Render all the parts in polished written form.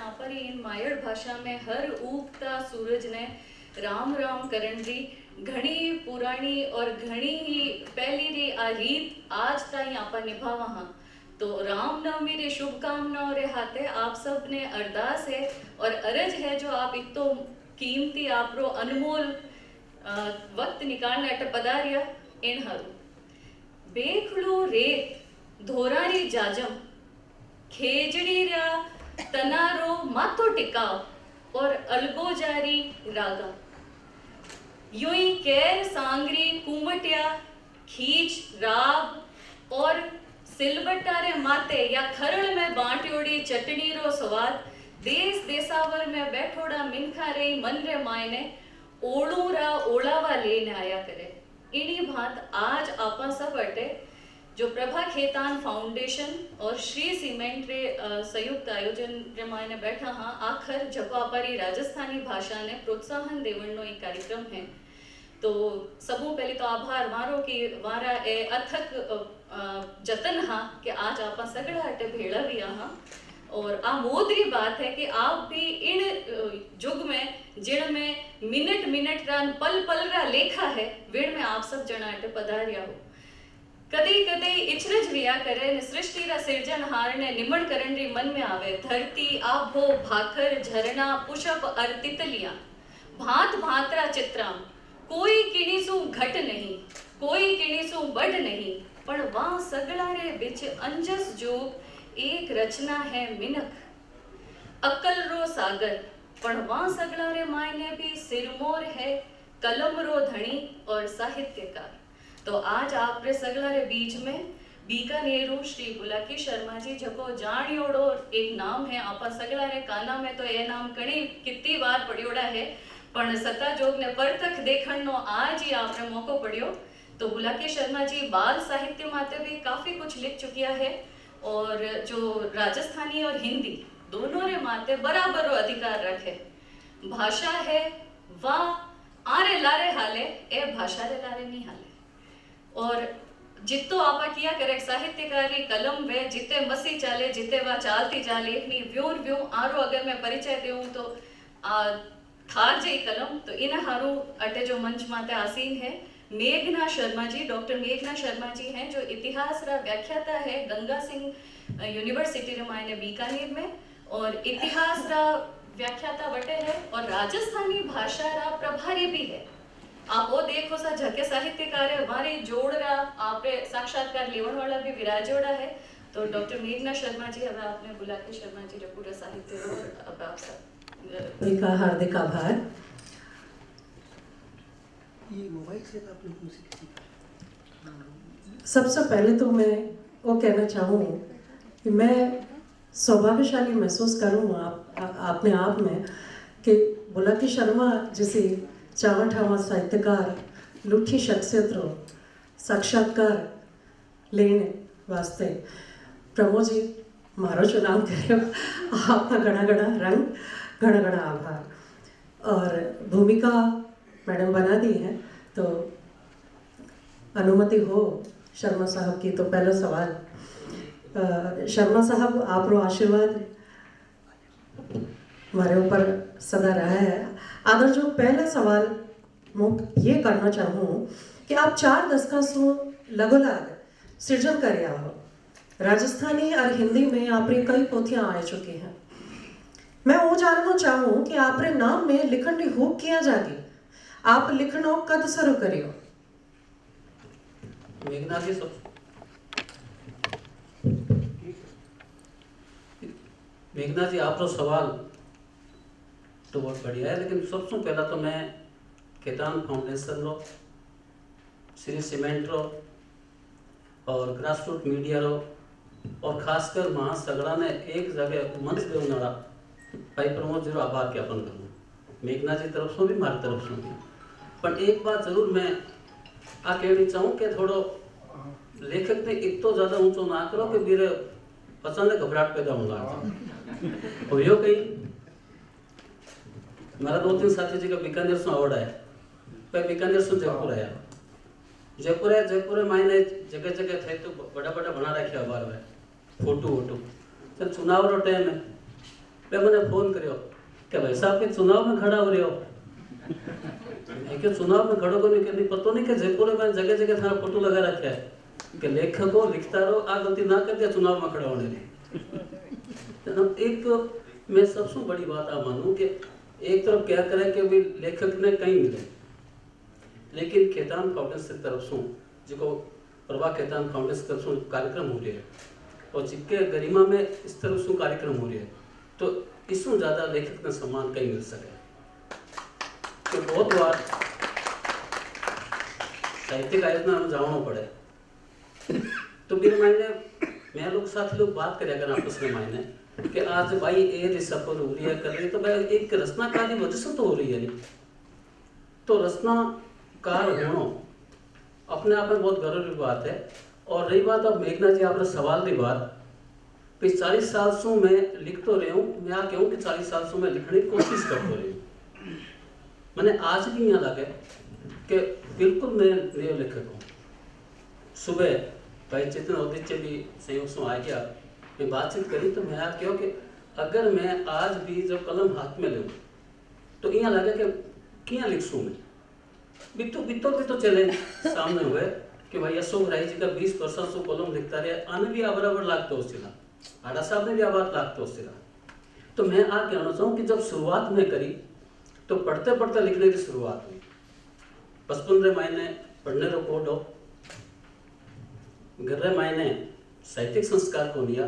आपरी इन मायड़ भाषा में हर उगता सूरज ने राम राम करण री घणी पुरानी और घणी ही पहली री आ रीत आज ताई आपा निभावा हाँ। तो रामनवमी रे शुभकामनाओं रे हाथे आप सब ने अरदास है और अरज है जो आप इतो कीमती आपरो अनमोल वक्त निकालने अटे पधारिया इन हारू बेखड़ो रेत धोरारी जाजम खेजड़ी रा तनारो माथो टिकाव और अलगो जारी रागा यूं कैर सांगरी कुंवटिया खींच राब और सिलबटारे माते या खरड़ में बांटियोड़ी चटनी रो स्वाद देश देसावर में बैठोड़ा मिनखा रे मन रे मायने ओड़ूरा ओलावा लेने आया करे। इन्हीं भांत आज आपा सब अटे जो प्रभा खेतान फाउंडेशन और श्री सीमेंट रे संयुक्त आयोजन रे मायने बैठा हाँ आखर जको आपरी राजस्थानी भाषा ने प्रोत्साहन देवणनो एक कार्यक्रम है। तो सबों पहले तो आभार मारो कि वारा ए अथक जतन हाँ कि आज आपा सगड़ा अटे भेड़ा भी हाँ और आ मोदरी बात है कि आप भी इन जुग में जिन में मिनट मिनट रान पल पल रा लेखा है वेड़ में आप सब जना अटे पधारिया हो। कदी कदी इचरज रिया करे सृष्टि रा सिरजन हार ने निमण करण री मन में आवे धरती आभो भाखर झरना पुष्प अर तितलियां भांत भांतरा चित्रा कोई किणीसु घट नहीं कोई किणीसु बढ़ नहीं पण वहां सगड़ा रे बिच अंजस जोग एक रचना है मिनक अकल रो सागर पण वहां सगड़ा रे मायने भी सिरमोर है कलम रो धनी और साहित्यकार। तो आज आप रे सगड़ा रे बीच में बीकानेरू श्री बुलाकी शर्मा जी जको जानियोड़ो एक नाम है आपा सगड़ा रे काना में तो ये नाम कणी कितनी बार पढ़ियोड़ा है पण सत्ता जोग ने परतक देखण नो आज ही आपने मौको पड़ियो। तो बुलाकी शर्मा जी बाल साहित्य माते भी काफी कुछ लिख चुकिया है और जो राजस्थानी और हिंदी दोनों रे माते बराबर अधिकार रखे भाषा है वाह आरे लारे हाले ए भाषा रे लारे नहीं हाले और जितो आपा किया करे साहित्यकारी कलम वे जिते मसी चाले जिते वा चालती चाले इतनी व्यूर व्यू आरो अगर मैं परिचय दूं तो थार जे कलम तो इन हारू अटे जो मंच माते आसीन है मेघना शर्मा जी डॉक्टर मेघना शर्मा जी हैं जो इतिहास रा व्याख्याता है गंगा सिंह यूनिवर्सिटी रे मायने बीकानेर में और इतिहास रा व्याख्याता बटे है और राजस्थानी भाषा रा प्रभारी भी है। आप वो देखो सा झके साहित्यकार है हमारे जोड़ रा आपे साक्षात्कार लेवन वाला भी विराजोड़ा है। तो डॉक्टर मेघना शर्मा जी अब आपने बुलाकी शर्मा जी रे पूरा साहित्य और अब आप सब का हार्दिक आभार। ये मोबाइल से आपने सबसे पहले तो मैं वो कहना चाहूँ कि मैं सौभाग्यशाली महसूस करूँ अपने आप में कि बुलाकी शर्मा जैसे चावा ठावा साहित्यकार लुठी शख्सियत रो साक्षात्कार लेने वास्ते प्रमोद जी मारो चुनाव करो आपका घना घना रंग घना घना आभार। और भूमिका मैडम बना दी है तो अनुमति हो शर्मा साहब की। तो पहला सवाल शर्मा साहब आप रो आशीर्वाद हमारे ऊपर सदा रहा है। अगर जो पहला सवाल मैं ये करना चाहूँ कि आप 4 दशकों से लगोलाग सृजन कर हो राजस्थानी और हिंदी में आप रे कई पोथियां आ चुकी हैं। मैं वो जानना चाहूँ कि आप रे नाम में लिखन री हुक किया जागी आप लिखनो कद शुरू करियो। मेघना जी मेघना जी आप तो सवाल तो बहुत बढ़िया है लेकिन सबसे पहला तो मैं खेतान फाउंडेशन रो श्री सीमेंट रो और ग्रासरूट मीडिया रो और खासकर महा सगड़ा ने एक जगह मंच देवनाड़ा भाई प्रमोद जी रो आभार ज्ञापन करूँ मेघना जी तरफ से भी मारी तरफ से भी। पर एक बात जरूर मैं आ कहनी चाहूँ कि थोड़ो लेखक ने इतो ज़्यादा ऊंचो ना करो कि मेरे पसंद घबराहट पैदा होगा हो यो कहीं हमारा 2-3 साथी जी का बीकानेर से अवार्ड आया पर बीकानेर से जयपुर आया जयपुर मायने जगह जगह थे तो बड़ा बड़ा बना रखे अखबार में फोटो वोटो चल चुनाव रो टाइम है पे मैंने फोन करियो कि भाई साहब के चुनाव में खड़ा हो रहे हो। मैं के चुनाव में खड़ो को नहीं पता नहीं कि जयपुर में जगह जगह थाना फोटो लगा रखा है कि लेखक को लिखता रहो, आ गलती ना कर दिया चुनाव में खड़ा होने की। एक मैं सबसे बड़ी बात आ मानूं कि एक तरफ क्या करे कि भाई लेखक ने कहीं मिले, लेकिन खेतान फाउंडेशन की तरफ से जो प्रभा खेतान फाउंडेशन की तरफ से कार्यक्रम हो रहे हैं और जिसके गरिमा में इस तरफ से कार्यक्रम हो रहे हैं, तो इससे ज्यादा लेखक ने सम्मान कहीं मिल सके। तो बहुत बार साहित्यिक आयोजना में जाना पड़े तो फिर मैं लोग साथी लोग बात करे अगर आपस में मायने कि आज भाई ये सफर हो रही है कर रही, तो भाई एक रचनाकार की वजह से तो हो रही है नहीं, तो रचनाकार होना अपने आप में बहुत गर्व की बात है। और रही बात अब मेघना जी आपने सवाल की बात, 40 साल से मैं लिख तो रही हूँ, मैं यहाँ कहूँ कि 40 साल से मैं लिखने की कोशिश कर तो रही हूँ। मैंने आज भी यहाँ लगे कि बिल्कुल मैं नए लेखक हूँ। सुबह भाई चेतन औदित्य भी संयोग से आ गया, मैं बातचीत करी तो मैं यहाँ क्यों कि अगर मैं आज भी जब कलम हाथ में लूँ तो यहाँ लगे कि क्या लिखूँ मैं, बितो चले सामने हुए कि भाई अशोक राय जी का 20% से कलम लिखता रहे, आने भी बराबर लागते उसका, आड़ा साहब ने भी आवाज लागते उसका। तो मैं आ कहना चाहूँ कि जब शुरुआत में करी तो पढ़ते पढ़ते लिखने की शुरुआत हुई। 55 महीने पढ़ने रो कोड हो, गर्रे महीने साहित्यिक संस्कार को लिया,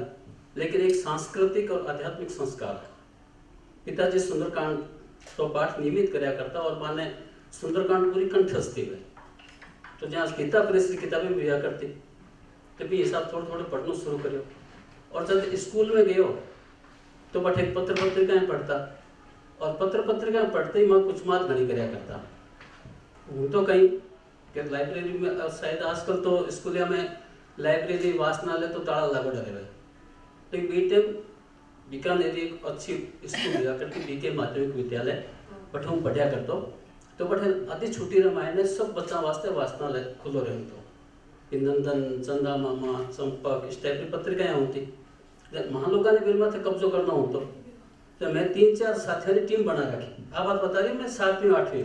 लेकिन एक सांस्कृतिक और आध्यात्मिक संस्कार है। पिताजी सुंदरकांड तो पाठ नियमित कराया करता और माने सुंदरकांड पूरी कंठस्थ थी, तो जहाँ गीता प्रेस की किताबें भी दिया करती, तो भी हिसाब थोड़े थोड़े पढ़ना शुरू करियो। और जब स्कूल में गयो तो बट एक पत्र पत्रिकाएं पढ़ता, और पत्र पत्रिकाएं पढ़ते ही मैं कुछ मात घनी कराया करता हूँ। तो कहीं कि लाइब्रेरी में शायद आजकल तो स्कूलिया में लाइब्रेरी वाचनालय तो ताला लागो डरे हुए, तो बीटे बीकानेर एक अच्छी स्कूल दिया करती, बीके माध्यमिक विद्यालय, बट हम पढ़िया करता। तो बट आधी छुट्टी रामायण सब बच्चा वास्ते वाचनालय खुलो रहे, तो नंदन, चंदा मामा, चंपक इस टाइप की पत्रिकाएं होती। महालोका ने बिल में कब्जो करना हो तो मैं 3-4 साथियों की टीम बना रखी। आप बात बता रही, मैं 7वीं 8वीं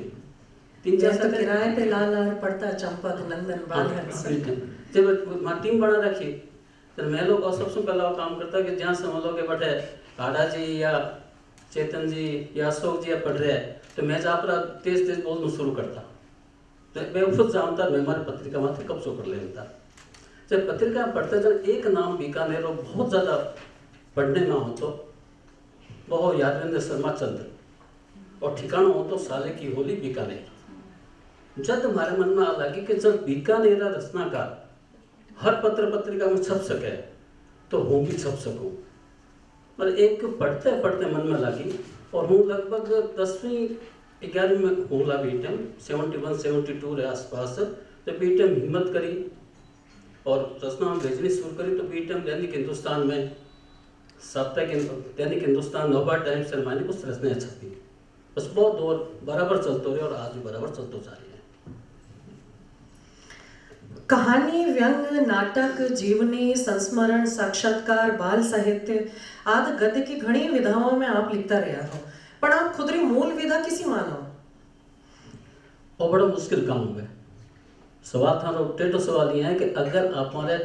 3-4 तो किराए पे लाल लाल पड़ता चंपक नंदन बालहंस जब टीम बना रखी तो मैं लोग और सबसे पहला वो काम करता कि जहाँ समझ लो कि बटे आड़ा जी या चेतन जी या अशोक जी या पढ़ रहे हैं, तो मैं जहाँ पर तेज तेज बोलना शुरू करता, तो मैं खुद जानता मैं हमारी पत्रिका में कब्जो कर लेता। जब पत्रिका पढ़ते जब एक नाम बीकानेर बहुत ज़्यादा पढ़ने ना हो तो वो यादवेंद्र शर्मा चंद्र, और ठिकाना हो तो साले की होली बीकानेर। जब हमारे मन में आ लगी कि जब बीकानेर रचनाकार हर पत्र पत्रिका में छप सके तो हूँ भी छप सकूँ। पर एक पढ़ते पढ़ते मन में लगी, और हूँ लगभग 10वीं 11वीं में हूँ ला बीटम 71-72 के आसपास। तो बीटम हिम्मत करी और रचना में भेजनी शुरू करी, तो बीटम दैनिक हिंदुस्तान में, साप्ताहिक दैनिक हिंदुस्तान, नवभारत टाइम्स से मानी कुछ रचनाएं छपी। बस बहुत दौर बराबर चलते रहे और आज भी बराबर चलते जा रही है। कहानी, व्यंग, नाटक, जीवनी, संस्मरण, साक्षात्कार, बाल साहित्य आदि गद्य की घनी विधाओं में आप लिखता रहा हो, पर आप खुद री मूल विधा किसी मानो? और बड़ा मुश्किल काम है। सवाल था टेढ़ो सवाल ये है कि अगर आप हमारे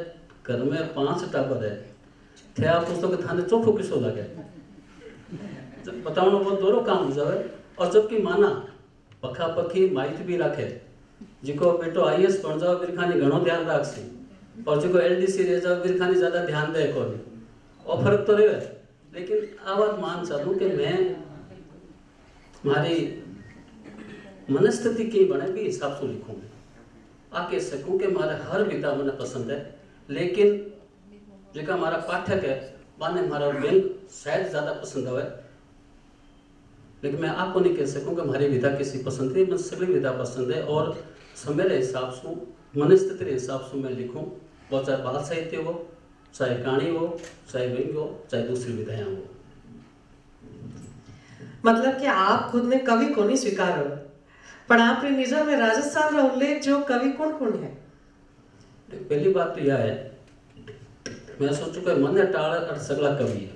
घर में 5 टाबर है थे, आप पूछो कि थाने चोखो किसो लगे, बताओ बहुत दोनों काम हो जाए। और जबकि माना पखा पखी माहिती भी रखे, जिको बेटो IAS बन जाओ फिर खानी घणो ध्यान रख सी, और जिको LDC रह जाओ फिर खानी ज्यादा ध्यान दे को नहीं, और फर्क तो रहे। लेकिन आ बात मान चलूँ कि मैं हमारी मनस्थिति की बने भी हिसाब से लिखूँ, आ कह सकूँ कि हमारे हर विधा मैंने पसंद है, लेकिन जो हमारा पाठक है माने हमारा व्यंग शायद ज़्यादा पसंद है। लेकिन मैं आपको नहीं कह सकूँ कि हमारी विधा किसी पसंद है, मैं सभी विधा पसंद है। और समय के हिसाब से, मनस्थिति के हिसाब से मैं लिखूँ, वो चाहे बाल साहित्य हो, चाहे कहानी हो, चाहे व्यंग हो, चाहे दूसरी विधाएं हो। मतलब कि आप खुद ने कवि को नहीं स्वीकार हो, पर आप निजा में राजस्थान का उल्लेख जो कवि कौन कौन है? पहली बात तो यह है, मैं सोचू कि मन टाल और सगला कवि है।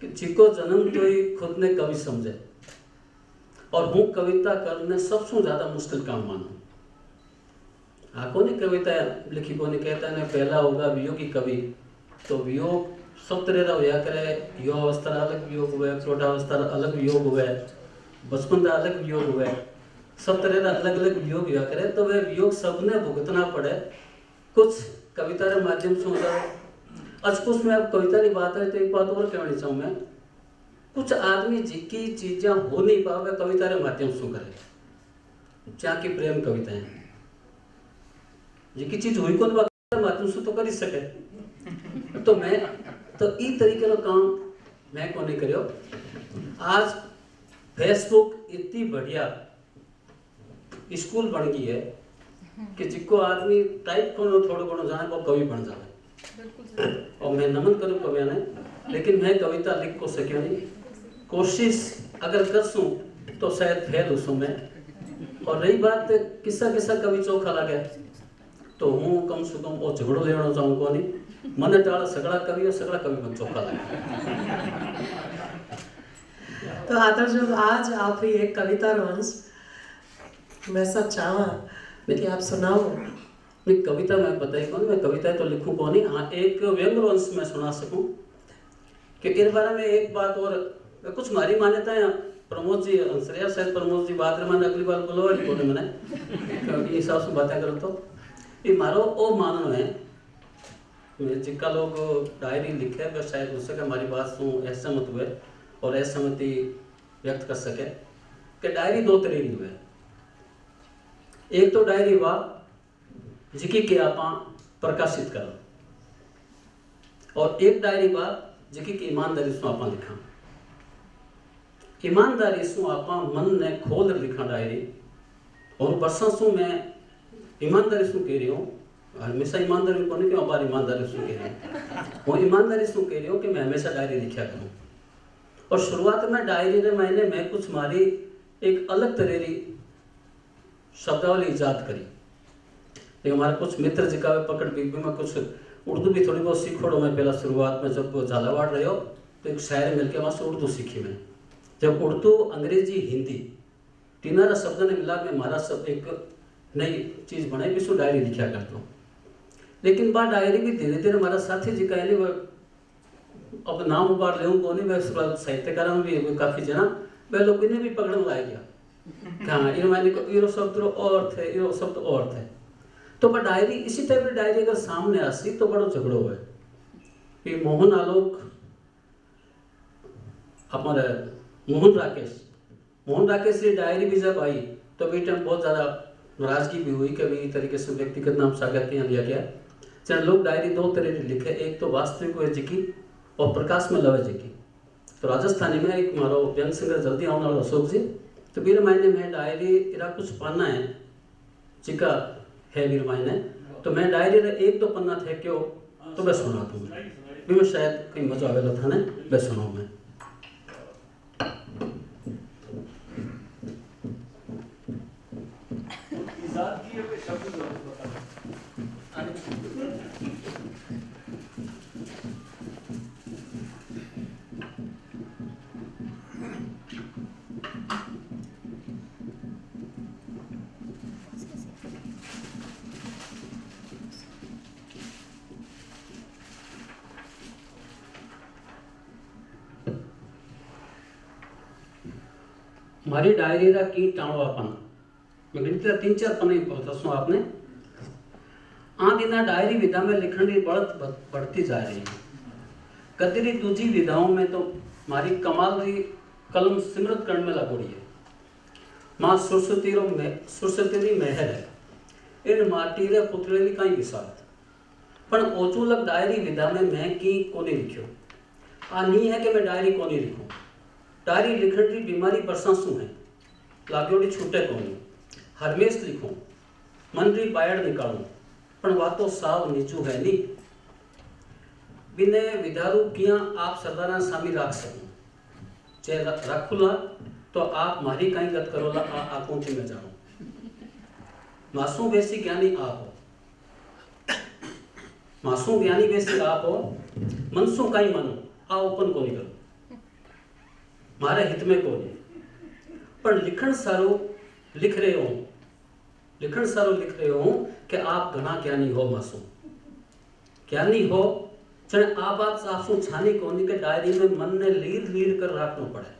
कि जिको जन्म तो ही खुद ने कवि समझे और हूँ कविता करने सबसे ज्यादा मुश्किल काम मानू। हाँ कोनी कविता लिखी कोनी कहता है पहला होगा वियोगी कवि, तो वियोग सब तरह का होया करे। युवा अवस्था अलग वियोग हुए, प्रौढ़ावस्था अलग वियोग हुए, बचपन का अलग वियोग हुए, सब तरह का अलग अलग वियोग हुआ करे। तो वह वियोग सबने भुगतना पड़े। कुछ कविता के माध्यम से होता है। कुछ में अब कविता की बात है तो एक बात और कहनी चाहूँ मैं, कुछ आदमी जिनकी चीजें हो नहीं पावे कविता के माध्यम से करे। चाहे की प्रेम कविताएं जिनकी चीज हुई को माध्यम से तो कर ही सके। तो मैं तो ई तरीके का काम मैं को नहीं करियो। आज फेसबुक इतनी बढ़िया स्कूल बन गई है कि जिसको आदमी टाइप को थोड़ा घणो जाने वो कवि बन जाए। और मैं नमन करूँ कविया ने, लेकिन मैं कविता लिख को सकियो नहीं। कोशिश अगर कर सूँ तो शायद फेल उसू मैं। और रही बात किस्सा किस्सा कवि चोखा लगे तो हूँ कम से कम वो झगड़ो लेना चाहूँ को नहीं। मन टाल सगड़ा कवि और सगड़ा कवि मन चोखा लगे। तो आदर्श जो आज आप ही एक कविता रंस मैं सब चाहवा कि आप सुनाओ। नहीं कविता मैं बताई कौन, मैं कविता तो लिखूं कौन ही। हाँ एक व्यंग वंश में सुना सकूं कि इस बारे में एक बात और कुछ हमारी मान्यता है। प्रमोद जी अंसरिया शायद प्रमोद जी बात मैंने अगली बार बोलो कोने मैंने क्योंकि हिसाब से बातें करो तो ये मारो ओ मानना है। जिनका लोग डायरी लिखे वह शायद हो सके हमारी बात सुन असहमत हुए और असहमति व्यक्त कर सके कि डायरी दो तरह की हुए। एक तो डायरी वाह जिकी के आप प्रकाशित करो और एक डायरी बात जिकी की ईमानदारी से आप लिखा। ईमानदारी से आप मन ने खोल लिखा डायरी। और वर्षों से मैं ईमानदारी से कह रही हूँ, हमेशा ईमानदारी को नहीं, बार ईमानदारी से कह रही हूँ। वो ईमानदारी से कह रही हूँ कि मैं हमेशा डायरी लिखा करूँ। और शुरुआत में डायरी ने मैं कुछ हमारी एक अलग तरह की शब्दावली ईजाद करी। लेकिन हमारे कुछ मित्र जी का पकड़ बीबी में कुछ उर्दू भी थोड़ी बहुत सीखोड़ो। मैं पहला शुरुआत में जब झालावाड़ रहे हो तो एक शायर मिलकर वहाँ से उर्दू सीखी मैं। जब उर्दू अंग्रेजी हिंदी तीनों शब्द ने मिला के हमारा सब एक नई चीज़ बनाई भी डायरी लिखा करता हूँ। लेकिन बात डायरी भी धीरे धीरे हमारा साथी जी का अब नाम उबार ले को नहीं, मैं साहित्यकार भी काफ़ी जना वह लोग इन्हें भी पकड़ने लाए गया। हाँ इन शब्द और थे, ये शब्द और थे। तो पर डायरी इसी टाइप की डायरी अगर सामने आसी तो बड़ो झगड़ो है। ये मोहन आलोक हमारे मोहन राकेश की डायरी भी जब आई तो भी टाइम बहुत ज़्यादा नाराजगी भी हुई कि भी तरीके से व्यक्तिगत नाम सागर यहाँ लिया गया। चाहे लोग डायरी दो तरह की लिखे, एक तो वास्तविक हुए जी की और प्रकाश में लवे जी की। तो राजस्थानी में एक मारो व्यंग सिंगर जल्दी आने वाला अशोक जी, तो वीर मायने में डायरी इरा कुछ पन्ना है जिका है वीर मायने। तो मैं डायरी रे एक दो पन्ना थे क्यों तो मैं सुना दूँ भी मैं शायद कहीं मजा आवेला था ने मैं सुनाऊँ मैं। हमारी डायरी का की टाणो अपन मैं गिनती तीन चार पन्ने दसो आपने। दिना डायरी विधा में लिखने की बढ़ती जा रही है। कदरी दूजी विधाओं में तो हमारी कमाल की कलम सिमरत करने में लगोड़ी है। माँ सरस्वती री मेहर है इन माटी रे पुतले की कई विसात पर ओचू लग डायरी विधा में मैं की कोनी लिखियो। नहीं है कि मैं डायरी कोनी लिखूं। डायरी लिखण की बीमारी बरसासू है लागोड़ी छूटे कोनी। हरमेश लिखूं मन री बायड़ निकालूं पण वातो साव नीचू है नी। बिने विधारू किया आप सरदारा सामी राख सकूं चे राखुला तो आप मारी कहीं गत करोला आकों में जानो। मासूम वैसी ज्ञानी आप हो, मासूम ज्ञानी वैसी आप हो, मनसू कहीं मानो आ ओपन को नहीं करो। मारे हित में कोनी पर लिखण सारो लिख रहे हो कि आप घना ज्ञानी हो मासूम ज्ञानी हो चने आ बात साफसू छानी कोनी के डायरी में मन ने लीर कर रखना पड़े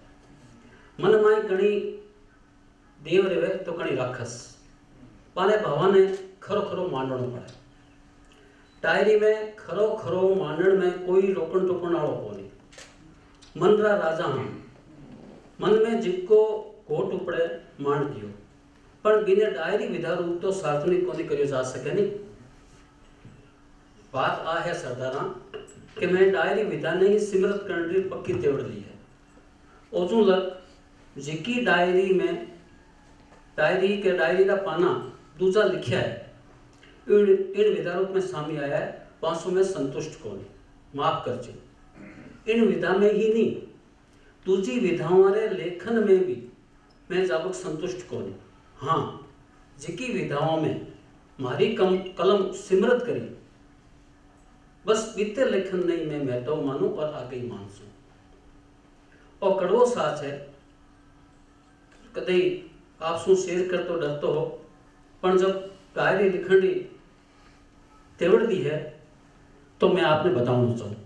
मन में कणी देव रेवे तो कणी राक्षस पाने भवाने खरो मांडणो पड़े डायरी में खरो मांडण में कोई रोकण टोकण वालों कोनी मन रा राजा हम मन में जिको कोट उपड़े मांड दियो पर बिना डायरी विधा रूप तो सार्वजनिक कोनी करियो जा सके नहीं बात आ है सरदारा कि मैं डायरी विधा ने ही सिमरत करने पक्की तेवड़ ली है ओजू लग जिकी डायरी का पाना दूसरा लिखा है इन विधा रूप में सामने आया है 500 में संतुष्ट कोनी माफ कर इन विधा में ही नहीं दूसरी विधाओं रे लेखन में भी मैं जाबक संतुष्ट कोनी हाँ जिकी विधाओं में मारी कलम सिमरत करी बस बीते लेखन नहीं मैं महत्व मानू और आगे ही मानसू और कड़वो साच है कदे आप शू शेयर कर तो डरते हो पर जब डायरी लिखनी तेवड़ दी है तो मैं आपने बताना चाहूँ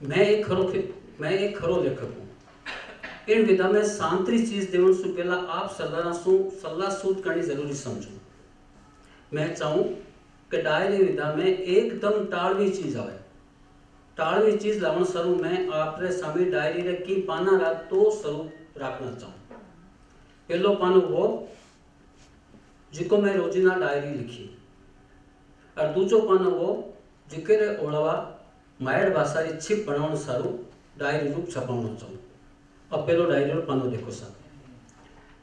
मैं एक खरो लेखक हूँ इन विधा में सांतरी चीज देवन सु पहला आप सरदारा सु सलाह सूद करनी जरूरी समझू मैं चाहूँ कि डायरी विधा में एकदम टाळवी चीज आवे टाळवी चीज लावण स्वरूप मैं आपरे सामने डायरी रे की पाना रात तो स्वरूप रखना चाहूँ पहलो पानो वो जिको मैं रोजिना डायरी लिखी और दूसरो पानो वो जिके रे ओळवा मायड़ भाषा री छिप बनावण सारू डायरी रूप छपावण चाहूँ और पहलो डायरी रो पानो देखो साहब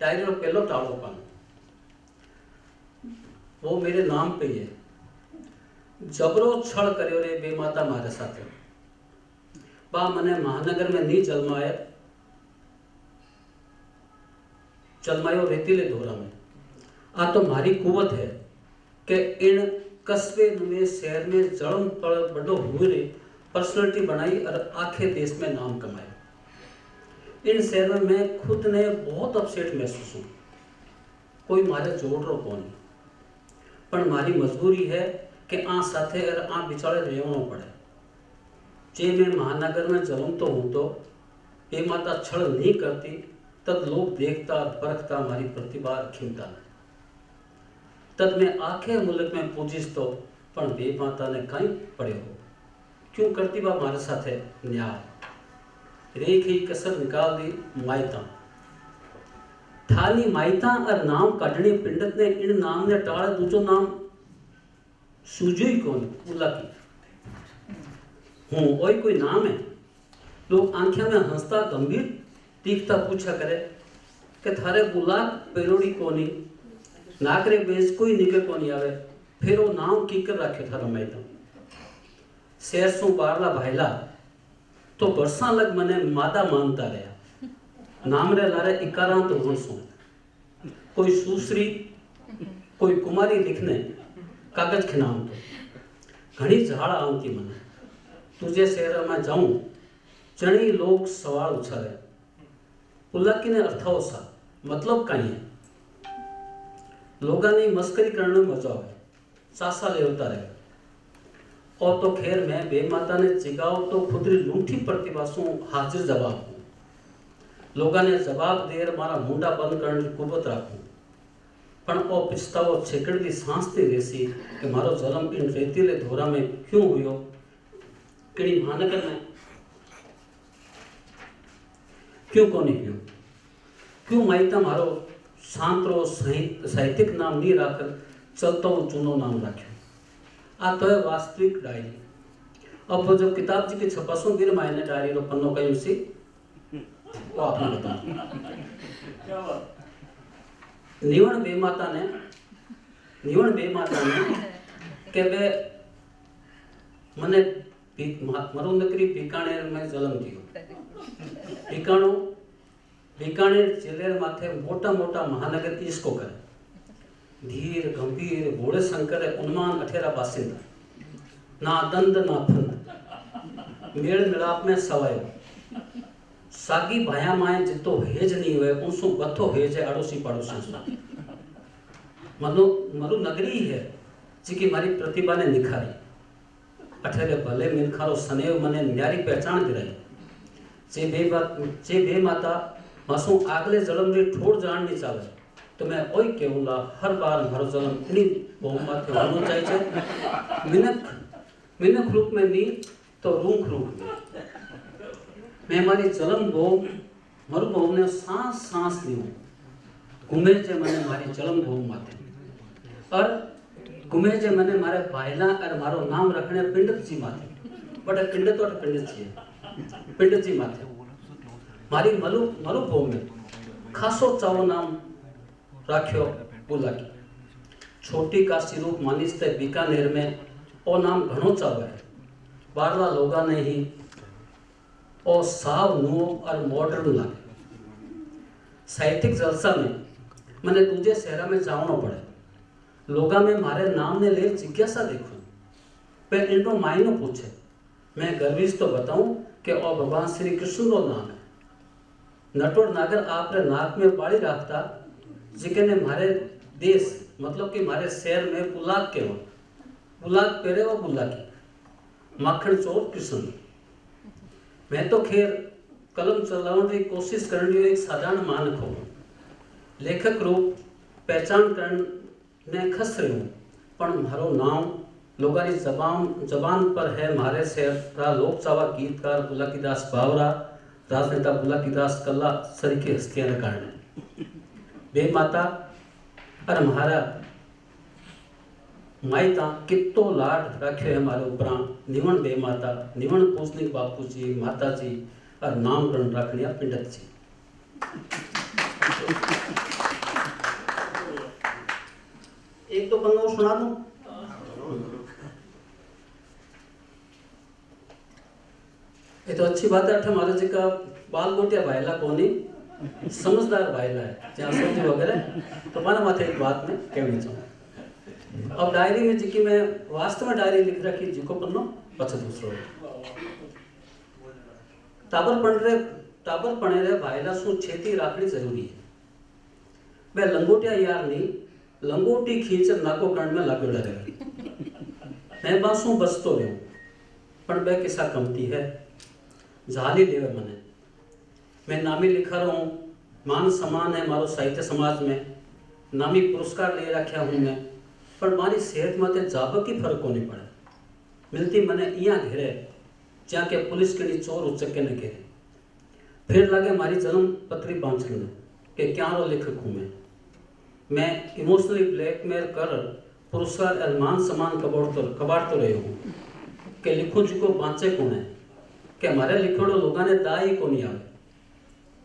डायरी रो पहलो टाळो पानो वो मेरे नाम पे है जबरो छल कर्यो रे बेमाता मारे साथे बा मने महानगर में नहीं जलमायो रेतीले धोरा में आ तो मारी कुवत है कि इन कस्बे में शहर में जड़म पड़ बड़ो हुए पर्सनालिटी बनाई और आखे देश में नाम कमाए इन शहर में मैं खुद ने बहुत अपसेट महसूस हूँ कोई मारे जोड़ रो कोनी पर मारी मजबूरी है कि आ साथे और आ बिचारे रहना पड़े जे मैं महानगर में जलम तो हूँ तो ये माता छल नहीं करती तब लोग देखता परखता हमारी प्रतिभा खिमता तब मैं आखे मुल्क में पूजिस तो पण बे माता ने कहीं पड़े हो क्यों करती बा हमारे साथ है न्याय रेख ही कसर निकाल दी मायता थानी मायता और नाम काटने पिंडत ने इन नाम ने टाड़ा दूसरो नाम सूझो ही कौन उल्ला की हूँ वही कोई नाम है लोग आंखें में हंसता गंभीर तीखता पूछा करे कि थारे गुलाब पेरोड़ी कोनी नाकरे बेस कोई निके कोनी आवे फिर वो नाम कीकर रखे थारा मायता शेर सु बारला भाईला तो बरसा लग मने मादा मानता रहा नाम रे लारे इकारांत होसो कोई सुश्री कोई कुमारी लिखने कागज खिनाम तो घनी झाड़ आती मने तुझे शहर में जाऊं चणी लोग सवाल उछाले उल्लाकी ने अर्थाओ सा मतलब कहीं है लोगा ने मस्करी करने में मजा आवे सासा लेवता रहे और तो खैर मैं बेमाता ने चिगाओ तो खुदरी लूठी प्रतिभासों हाजिर जवाब हूँ लोगा ने जवाब देर मारा मुंडा बंद करने की कुवत रखूं पण ओ पिछताओ छेकड़ दी सांस ते रेसी कि मारो जन्म इन रेतीले धोरा में क्यों हुयो कड़ी महानगर में क्यों कोनी हुयो क्यों माइता मारो शांतरो साहित्यिक नाम नहीं राखर चलतो चूनो नाम राख्यो आ तो है वास्तविक डायरी अब वो जब किताब जी के छपासों गिर मायने डायरी रो पन्नो कहीं सी वो आपने बता निवण बेमाता ने के वे मने मरो नकरी बीकानेर में जन्म दियो बीकानेर जिले माथे मोटा मोटा महानगर इसको करे धीर गंभीर भोले शंकर उन्मान अठेरा बासिंदा, ना दंद ना फंद, मेल मिलाप में सवायो, सागी भाया माए जितो हेज नहीं हुए उनसु बथो हेज है अड़ोसी पड़ोसी से। मरु नगरी है जिकी मारी प्रतिभा ने निखारी, अठेरे भले मिनखारो सनेव मने न्यारी पहचान दिराई, जे बे माता मासू आगले जलम री ठोड़ जान नहीं चावे तो मैं ओई केवला हर बार मारो जलम इतनी बहुमत के होनो चाहिए, मिनक रूप में नहीं तो रूख रूप में। मैं हमारी जलम भोम मरु भोम ने सांस सांस लियो घूमे जे मने मारी जलम भोम माते और घूमे जे मने मारे भाईला और मारो नाम रखने पिंडत जी माते, बट पिंडत और पिंडत जी पिंडत जी माते मारी मरु भोम में खासो चावो नाम राख्यो बुला की छोटी काशी रूप मानिस ते बीकानेर में ओ नाम घणो चावे है बारला लोगा ने ही ओ साव नो और मॉडर्न लागे। साहित्यिक जलसा में मैंने दूजे शहरा में जावनो पड़े, लोगा में मारे नाम ने ले जिज्ञासा देखो पे इनको मायनो पूछे, मैं गर्विश तो बताऊं कि ओ भगवान श्री कृष्ण रो नाम है। नटोर नागर आपरे नाक में पाड़ी रखता जिके ने मारे देश मतलब कि मारे शहर में बुलाक के बुलाक पेरे वो बुलाकी माखन चोर कृष्ण। मैं तो खैर कलम चलाने की कोशिश करने एक साधारण मानक हूँ, लेखक रूप पहचान करने खस रही हूँ, पर मारो नाम लोगों की जबान पर है। मारे शहर का लोक चावा गीतकार बुलाकीदास बावरा, राजनेता बुलाकीदास कल्ला सरीके हस्तियां कारण बे माता और महारा माइता कितो लाड रखे हमारे ऊपर निवण बे माता निवण पूजनी बापू जी माता जी और नामकरण रखनिया पिंडत जी। एक तो बंदा सुना दूं, ये तो अच्छी बात है। हमारे जी का बाल गोटिया भाईला कोनी समझदार भाईला है जहाँ सोची वगैरह तो माना माथे एक बात में कहनी चाहूँ। अब डायरी में जी की मैं वास्तव में डायरी लिख रखी जिको पन्नो पछे दूसरो ताबर पड़े रे भाईला सु छेती राखनी जरूरी है। मैं लंगोटिया यार नहीं लंगोटी खींच नाको कर्ण में लागो डरेगा मैं बासू बसतो रहूं पर बे किसा कमती है झाली लेवे मने। मैं नामी लिखा रहा हूँ, मान सम्मान है मारो साहित्य समाज में, नामी पुरस्कार ले रखा हूँ मैं, पर मारी सेहत में जाब की फर्क को नहीं पड़े। मिलती मने यहाँ घेरे जहाँ के पुलिस के लिए चोर उचके न घेरे, फिर लगे मारी जन्म पत्री बांच लेना कि क्या रो लेखक हूँ मैं इमोशनली ब्लैकमेल कर पुरस्कार और मान सम्मान कबाड़ तो रहे हूँ कि लिखो जी को बांचे कौन है कि हमारे लिखोड़ो लोगों ने दाई को नहीं आवे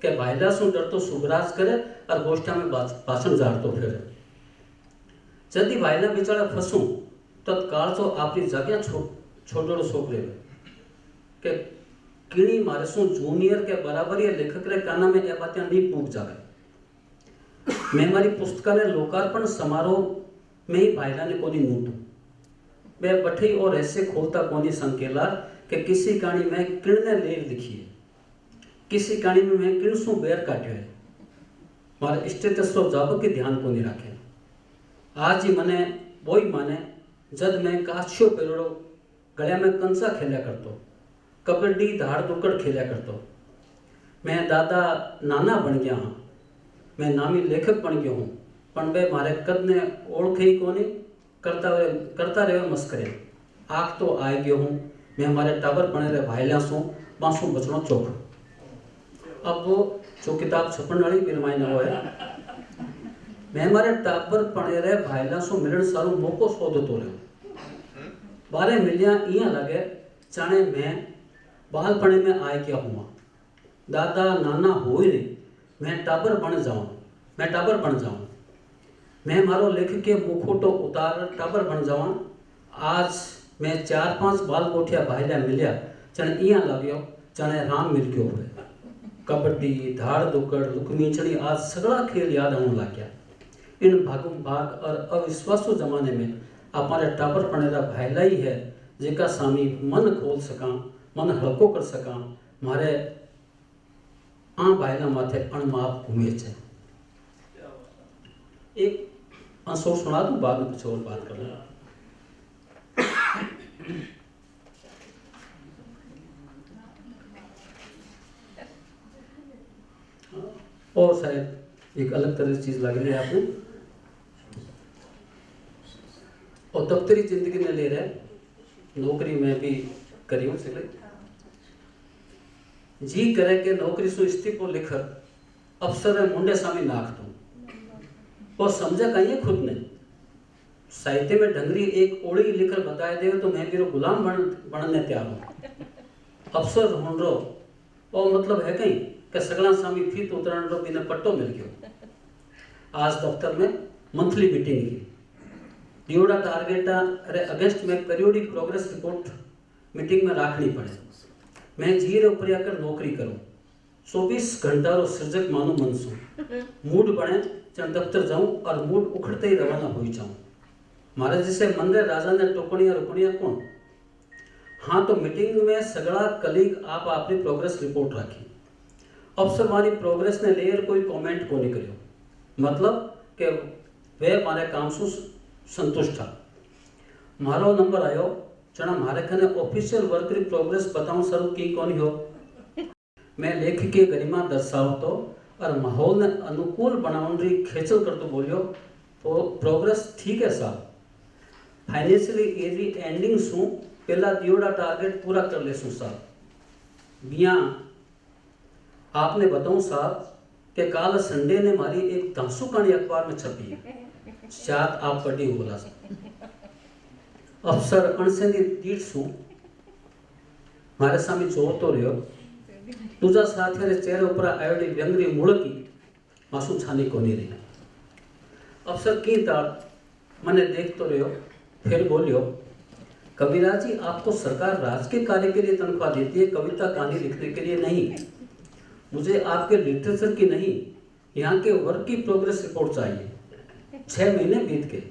के भाईला सु डर तो सुगराज करे और गोष्ठा में भाषण झाड़तो फिरे। यदि भाईला बेचारा फसू तत्काल तो आपकी जगह छोटो छोकरे के किणी मारे सु जूनियर के बराबर ये लेखक रे काना में ये बातें नहीं पूछ जावे। मैं हमारी पुस्तकालय लोकार्पण समारोह में ही भाईला ने कोनी नूटू मैं बठी और ऐसे खोलता कोनी संकेला कि किसी कहानी में किणने लेख लिखी है, किसी कहानी में मैं किणसू बेर काटे है मारे स्टेटस तो जाब के ध्यान को नहीं रखे। आज ही मने बोई माने जद मैं काछियो पेरोड़ो गलिया में कंसा खेलिया करतो, कबड्डी धाड़ दुकड़ खेलिया करतो। मैं दादा नाना बन गया हाँ, मैं नामी लेखक बन गया हूँ, पण बे मारे कद ने ओळखे ही कोनी करता रहे मस्करे। आग तो आ गयो हूँ मैं हमारे टाबर पढ़े रहे भाईला सो बांसू बचनो चौक। अब वो जो किताब छपन वाली बिरमाई न होए मैं हमारे टाबर पढ़े रहे भाईला सो मिलन सारू मौको सोदतो रहे। बारे मिलिया इया लगे जाने मैं बाल पढ़े में आए क्या हुआ, दादा नाना हो ही नहीं मैं टाबर बन जाऊं मैं मारो लेखक के मुखोटो उतार टाबर बन जाऊं। आज मैं 4-5 बाल गोठिया भाईला मिलिया जने इया लाग्यो जने राम मिल गयो हुए। कबड्डी धाड़ दुकड़ लुकमीचड़ी आज सगड़ा खेल याद आने लग गया। इन भागम भाग और अविश्वासो जमाने में हमारे टाबर पनेरा भाईला ही है जेका सामी मन खोल सका, मन हल्को कर सका, मारे भाईला माथे अणमाप घूमे छे। एक अंशों सुना दूं, बाद में कुछ और बात करना। और शायद एक अलग तरह की चीज लग रही है आपने, और दफ्तरी जिंदगी में ले रहे, नौकरी में भी करी हूं सिले जी करे के नौकरी सु इस्तीफो लिखर अफसर मुंडे सामी नाख दूं और समझा कहीं खुद ने साहित्य में ढंगरी एक ओड़ी लिखकर बताए दे तो मैं मेरे गुलाम बनने तैयार हूं। अफसर ढूंढ रो और मतलब है कहीं कि सगला सामी फीत उतरण रो बिना पट्टो मिल गयो। आज दफ्तर में मंथली मीटिंग की दियोड़ा टारगेटा अरे अगस्त में पीरियोडिक प्रोग्रेस रिपोर्ट मीटिंग में रखनी पड़े। मैं जीरे ऊपर आकर नौकरी करूं 24 घंटा रो सृजक मानो मनसू मूड बने चल दफ्तर जाऊं और मूड उखड़ते ही रवाना हो जाऊं। मारे जैसे मंदिर राजा ने टोकड़ियां रुकड़ियां कौन। हाँ तो मीटिंग में सगड़ा कलीग आप अपनी प्रोग्रेस रिपोर्ट रखी। अफसर मारी प्रोग्रेस ने लेयर कोई कमेंट को नहीं करियो, मतलब कि वे मारे काम से संतुष्ट था। मारो नंबर आयो जना मारे खने ऑफिशियल वर्क री प्रोग्रेस बताऊं सर की कौन हो। मैं लेख की गरिमा दर्शाओ तो और माहौल ने अनुकूल बनाउंड्री खेचल कर तो बोलियो तो प्रोग्रेस ठीक है साहब, फाइनेंशियली एरी एंडिंग सु पहला दियोड़ा टारगेट पूरा कर ले सु साहब। बिया आपने बताऊं साहब कि काल संडे ने मारी एक दांसू कहानी अखबार में छपी है, शायद आप पढ़ी बोला अफसर अणसेंदी दीठ सु मारे सामी जो तो रहो तुझा साथे रे चेहरे ऊपर आयोडी व्यंगरी मुड़की मासू छानी को नहीं रही। अफसर की ताड़ मने देख तो रहो फिर बोलियो कविराज जी आपको सरकार राजकीय कार्य के लिए तनख्वाह देती है, कविता कहानी लिखने के लिए नहीं। मुझे आपके लिटरेचर की नहीं यहाँ के वर्क की प्रोग्रेस रिपोर्ट चाहिए। 6 महीने बीत गए,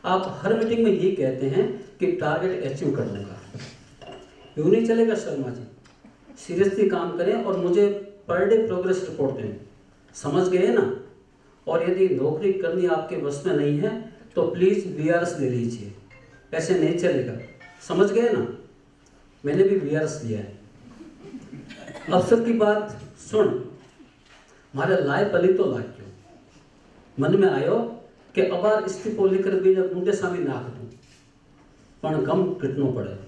आप हर मीटिंग में ये कहते हैं कि टारगेट अचीव करने का। यूं नहीं चलेगा शर्मा जी, सीरियसली काम करें और मुझे पर डे प्रोग्रेस रिपोर्ट दें। समझ गए ना? और यदि नौकरी करनी आपके बस में नहीं है तो प्लीज वीआरएस ले लीजिए, ऐसे नहीं चलेगा। समझ गए ना? मैंने भी वीआरएस लिया है। अफसर की बात सुन मारे लाए पली तो लाग क्यों मन में आयो कि अबार इस्तीफो लेकर भी जब मुंडे सामी नाख दूं पण गम पिटनो पड़े।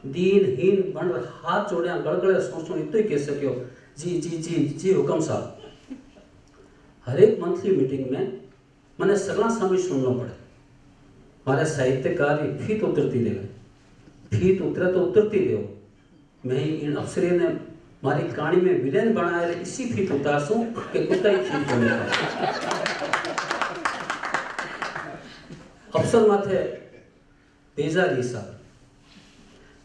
दीनहीन बन हाथ जोड़िया गड़गड़े सोचो इतो ही कह सकियो जी जी जी जी हुक्म साहब। हर एक मंथली मीटिंग में मैंने सगला सामी सुनना पड़े। हमारे साहित्यकार फीत उतरती रहे, फीत उतरे तो उतरती रहो। मैं इन अफसरे ने हमारी कहानी में विलेन बनाए इसी फीत उतारसू कि कुत्ता ही फीत होने का। अफसर माथे बेजारी साहब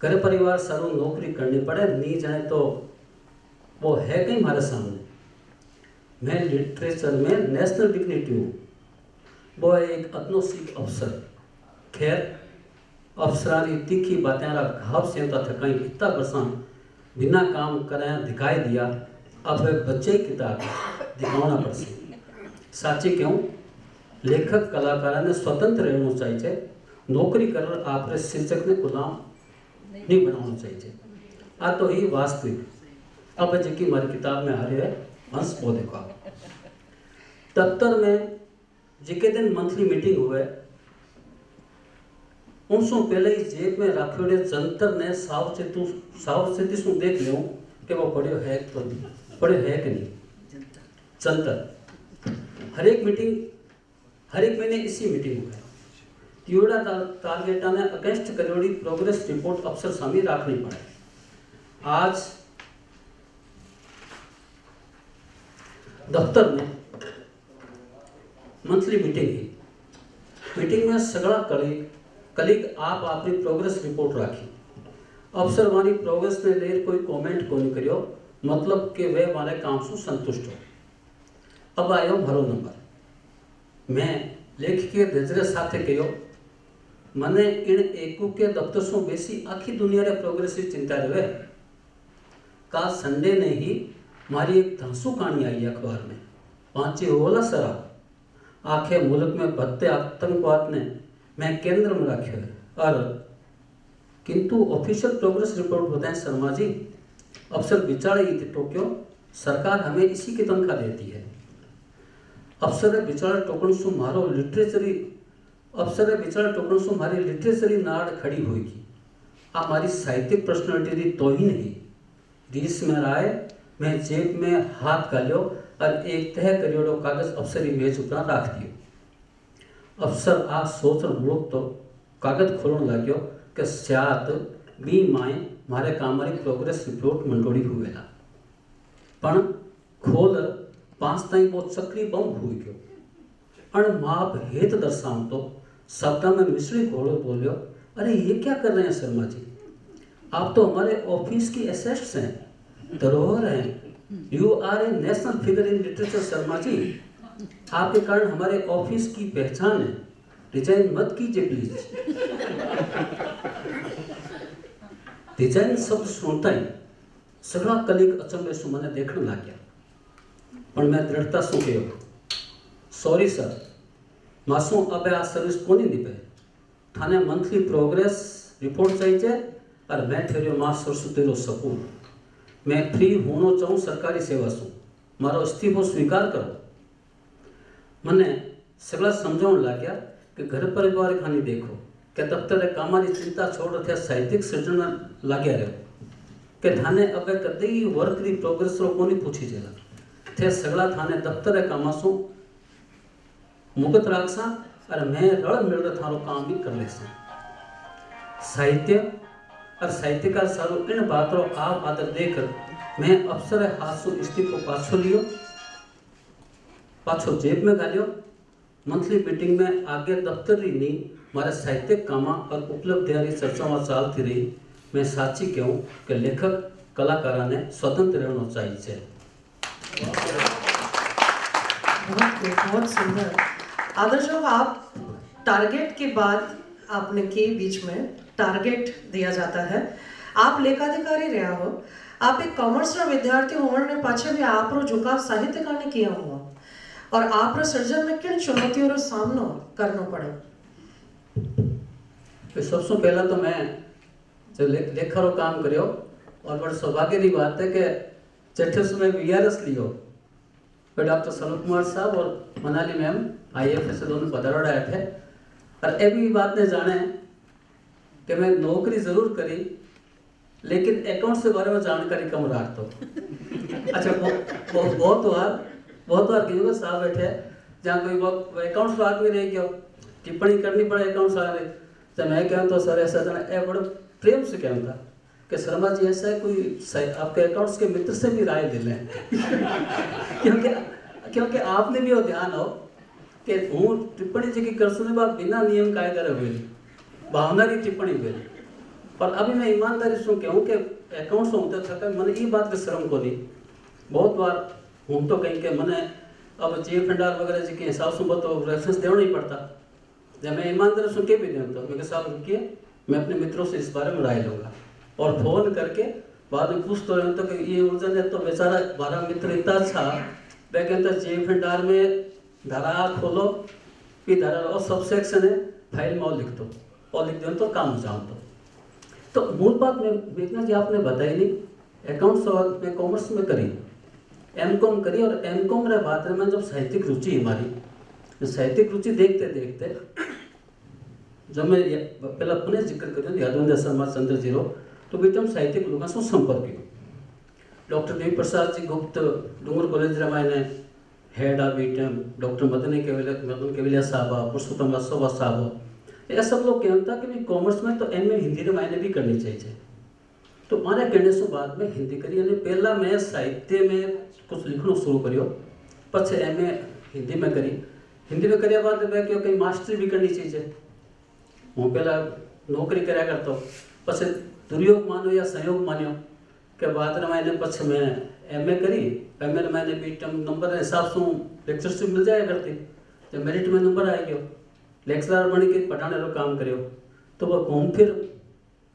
घर परिवार सारू नौकरी करनी पड़े नहीं जाए तो वो है कहीं हमारे सामने। मैं लिटरेचर में नेशनल डिग्निटी हूँ, वो एक अग्नोसिक अफसर। खैर अफसरानी तीखी बातें घाव से होता थकाई इतना बरसान बिना काम करें दिखाई दिया। अब बच्चे की किताब दिखाना पड़से। साची क्यों लेखक कलाकारा ने स्वतंत्र रहना चाहिए, नौकरी कर आप शीर्षक ने गुलाम नहीं बनाना चाहिए। आ तो ही वास्तविक अब जी मारी किताब में आ रही है हंस वो देखो। दफ्तर में जिके दिन मंथली मीटिंग हुए उनसों पहले ही जेब में रखोड़े जंतर ने सावचेती से देख लियो कि वो पढ़ियो है तो पढ़ियो है कि नहीं। जंतर हर एक महीने इसी मीटिंग हुए। तियोड़ा टारगेटा ने अगस्त करोड़ी प्रोग्रेस रिपोर्ट अफसर सामने रखनी पड़े। आज दफ्तर में मंथली मीटिंग में सगड़ा कलीग आप अपनी प्रोग्रेस रिपोर्ट राखी। अफसर हमारी प्रोग्रेस ने लेर कोई कमेंट को नहीं करियो, मतलब कि वे हमारे काम से संतुष्ट हो। अब आयो भरो नंबर। मैं लेखकीय धैर्य साथे कहो मने इन एकू के दफ्तर से बेसी आखी दुनिया रे प्रोग्रेसिव चिंता रहे। का संडे ने ही मारी एक धांसू कहानी आई अखबार में, 5 ओला सरा आखे मुल्क में बढ़ते आतंकवाद ने मैं केंद्र में रखे है। और किंतु ऑफिशियल प्रोग्रेस रिपोर्ट बताएं शर्मा जी, अफसर बिचारे टोक्यो सरकार हमें इसी की तनख्वाह देती है। अफसर बिचारा टोकन सु मारो लिटरेचरी अफसर बिचारा टोकन सु मारी लिटरेचरी नाड़ खड़ी होगी। आ मारी साहित्यिक पर्सनालिटी री तो ही नहीं रीस में आए मैं जेब में हाथ गालियो और एक तह करियोड़ो कागज अफसरी मेज उपरा राख दियो। अफसर आ सोच मुड़क तो कागज खोलने लाग्यो कि शायद बी माए मारे कामारी प्रोग्रेस रिपोर्ट मंडोड़ी हुएला, पण खोल 5 ताई बहुत सक्रिय बम हुई गयो। अण माप हेत दर्शाऊं तो शब्द में मिश्री घोड़ो बोलियो, अरे ये क्या कर रहे हैं शर्मा जी, आप तो हमारे ऑफिस की एसेट्स हैं, धरोहर हैं, you are a national figure in literature Sharma ji, आपके कारण हमारे ऑफिस की पहचान है, डिजाइन मत कीजिए प्लीज। डिजाइन शब्द सुनता ही सगड़ा कलिक अचंबे सु मने देखने लग गया, पर मैं दृढ़ता सु कहो सॉरी सर, मासू अब आ सर्विस कोनी निभे, थाने मंथली प्रोग्रेस रिपोर्ट चाहिए और मैं ठहरियो मां सरस्वती रो सपूत, मैं फ्री होनो चाहूँ सरकारी सेवा सु, मारो इस्तीफो स्वीकार करो। मने सगला समझाउण लाग्या कि घर परिवार खानी देखो कि दफ्तर कामारी चिंता छोड़ थे साहित्यिक सृजन में लाग्या रहो कि थाने अब कदी वर्क री प्रोग्रेस रो कोनी पूछी जेला थे सगला थाने दफ्तर कामा सु मुक्त राखसा और मैं रल मिल थारो काम भी कर लेसा। साहित्य और साहित्यकार सारो इन बातों आप आदर देकर मैं अफसर हाथ से इस्तीफो पाछो लियो, पाछो जेब में गालियो। मंथली मीटिंग में आगे दफ्तर री नी मारे साहित्यिक कामा और उपलब्धियां चर्चा चालती रही। मैं साची कहूँ कि लेखक कलाकारा ने स्वतंत्र रहना चाहिए। बहुत सुंदर आदर्श, आप टारगेट के बाद आपने के बीच में टारगेट दिया जाता है। आप लेखाधिकारी रहा हो, आप एक कॉमर्स रा विद्यार्थी होने पाछे भी आप रो झुकाव साहित्य का ने किया हुआ और आप रो सर्जन में किन चुनौतियों रो सामना करना पड़ा? तो सबसे पहला तो मैं जो लेखा रो काम करियो और बड़ा सौभाग्य की बात है कि चौथे समय वीआरएस लियो तो डॉक्टर सलोक कुमार साहब और मनाली मैम आईएफएस से दोनों पधारोड़ आए थे और ये भी बात ने जाने कि मैं नौकरी जरूर करी लेकिन अकाउंट्स के बारे में जानकारी कम रखता हूँ। अच्छा बहुत बार क्योंकि साहब बैठे जहाँ कोई अकाउंट्स बात भी रही क्यों टिप्पणी करनी पड़े अकाउंट्स वाले जब मैं कहूँ तो सर ऐसा था बड़े प्रेम से कहूँ था कि शर्मा जी ऐसा है कोई आपके अकाउंट्स के मित्र से भी राय ले लें क्योंकि आपने भी वो ध्यान हो कि हूँ टिप्पणी जी की कर सुने बात बिना नियम कायदा हुई भावना की टिप्पणी हुई। पर अभी मैं ईमानदारी से कहूँ कि अकाउंट्स होते था मैंने ये बात की शर्म को नहीं बहुत बार हूँ तो कहीं के मैंने अब जेब भंडार वगैरह जी के हिसाब से तो रेफरेंस देना ही पड़ता। जब मैं ईमानदारी सुन के भी देता हूँ मैं साहब रुकिए मैं अपने मित्रों से इस बारे में राय लूँगा और फोन करके बाद में पूछ तो रहे कि ये उर्जन है तो बेचारा हमारा मित्र इतना अच्छा वह कहता जेब भंडार में धारा खोलो कि धारा और सब सेक्शन है फाइल में और लिख दो और लिख दो तो काम हो जाओ। तो मूल बात में मेघना जी आपने बताई नहीं अकाउंट्स में कॉमर्स में करी एमकॉम करी और एमकॉम रे बात में जब साहित्यिक रुचि हमारी साहित्यिक रुचि देखते देखते जब मैं पहला पुनः जिक्र करूँ यादवंत शर्मा चंद्र जीरो तो बेटम साहित्यिक लोगों से संपर्क किया। डॉक्टर देवी प्रसाद जी गुप्त डूंगर कॉलेज रामायण हेड आ बीटम डॉक्टर मदन केवलिया साहब पुरुषोत्तम वत्सवा साहब ये सब लोग कहता कि भी कॉमर्स में तो एमए हिंदी रामायण भी करनी चाहिए। तो मारे कहने से बाद में हिंदी करी यानी पहला मैं साहित्य में कुछ लिखना शुरू करियो पछे एमए हिंदी में करिया बाद में क्योंकि मास्टरी भी करनी चाहिए। हूँ पहला नौकरी कराया करता हूँ पछे दुर्योग मानो या संयोग मानियो के बाद मैंने पछे मैं एमए करी एमए मैंने बीटम नंबर हिसाब से लेक्चरशिप मिल जाया करती जब मेरिट में नंबर आ गयो, लेक्चरर बन के पढ़ाने रो काम करियो, तो वो घूम फिर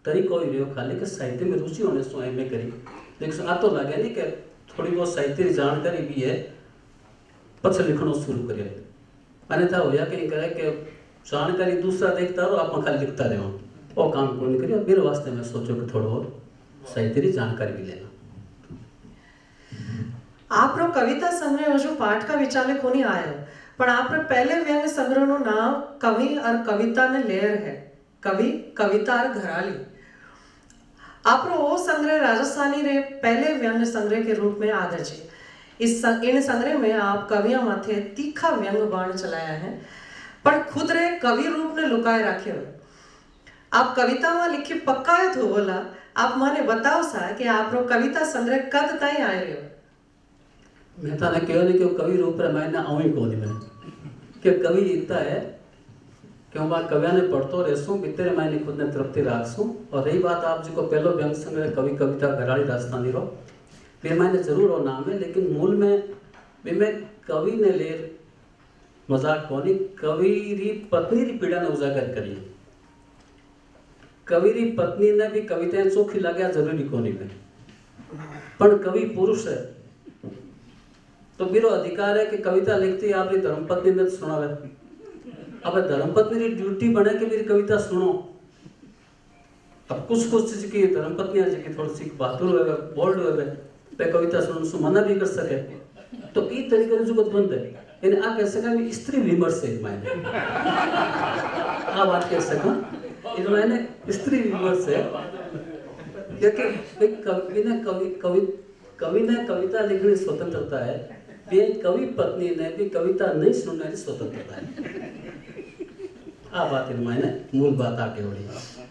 तरीको ही रहो खाली के साहित्य में रुचि होने सो एम करी, लेकिन आ तो लगे नहीं कि थोड़ी बहुत साहित्य की जानकारी भी है, पछ लिखना शुरू करिए। अन्यथा होया कहीं करे कि जानकारी दूसरा देखता रहो, आप खाली लिखता रहो, वो काम को नहीं करिए। मेरे वास्ते मैं सोचो कि थोड़ा और साहित्य की जानकारी भी लेना। आप रो कविता संग्रह जो पाठ का विचालक होने आयो, पर आप रो पहले व्यंग संग्रह नो नाम कवि और कविता ने लेयर है, कवि कविता और घराली। आप रो वो संग्रह राजस्थानी रे पहले व्यंग संग्रह के रूप में आदर है। इन संग्रह में आप कवियों माथे तीखा व्यंग बाण चलाया है, पर खुद रे कवि रूप ने लुकाए रखे हुए। आप कविता में लिखी पक्कायत हो बोला, आप माने बताओ सा कि आप रो कविता संग्रह कद ताई आए रहे हो? मैं थाने कहो नहीं कि कवि रूप रे मैंने आऊँ ही कोनी मैं कि कवि इतना है क्यों बात कविया ने पढ़तो रहसूं भीतर मैंने खुद ने तृप्ति राखसूं। और रही बात आप जी को पहलो व्यंग संग्रह कवि कविता घराली राजस्थानी रो, फिर मैंने जरूर वो नाम है, लेकिन मूल में भी मैं कवि ने ले मजाक कोनी, कवि री पत्नी री पीड़ा ने उजागर करी। कवि री पत्नी ने भी कविताएं चोखी लगे जरूरी कोनी में, पर कवि पुरुष है तो मेरा अधिकार है कि कविता लिखती आपकी धर्मपत्नी ने सुनावे। अब धर्मपत्नी की ड्यूटी बने कि मेरी कविता सुनो। अब कुछ चीज की धर्मपत्नियां जी थोड़ी सी बहादुर हुए बोल्ड हुए पे कविता सुनने से मना भी कर सके, तो इस तरीके से जो बंद है यानी आ कह सका भी स्त्री विमर्श है मैंने आ बात कह सका इन मैंने स्त्री विमर्श है क्योंकि कवि ने कविता लिखने की स्वतंत्रता है, कवि पत्नी ने भी कविता नहीं सुनने की स्वतंत्रता है। आ बात इन मैंने मूल बात आके हो रही है।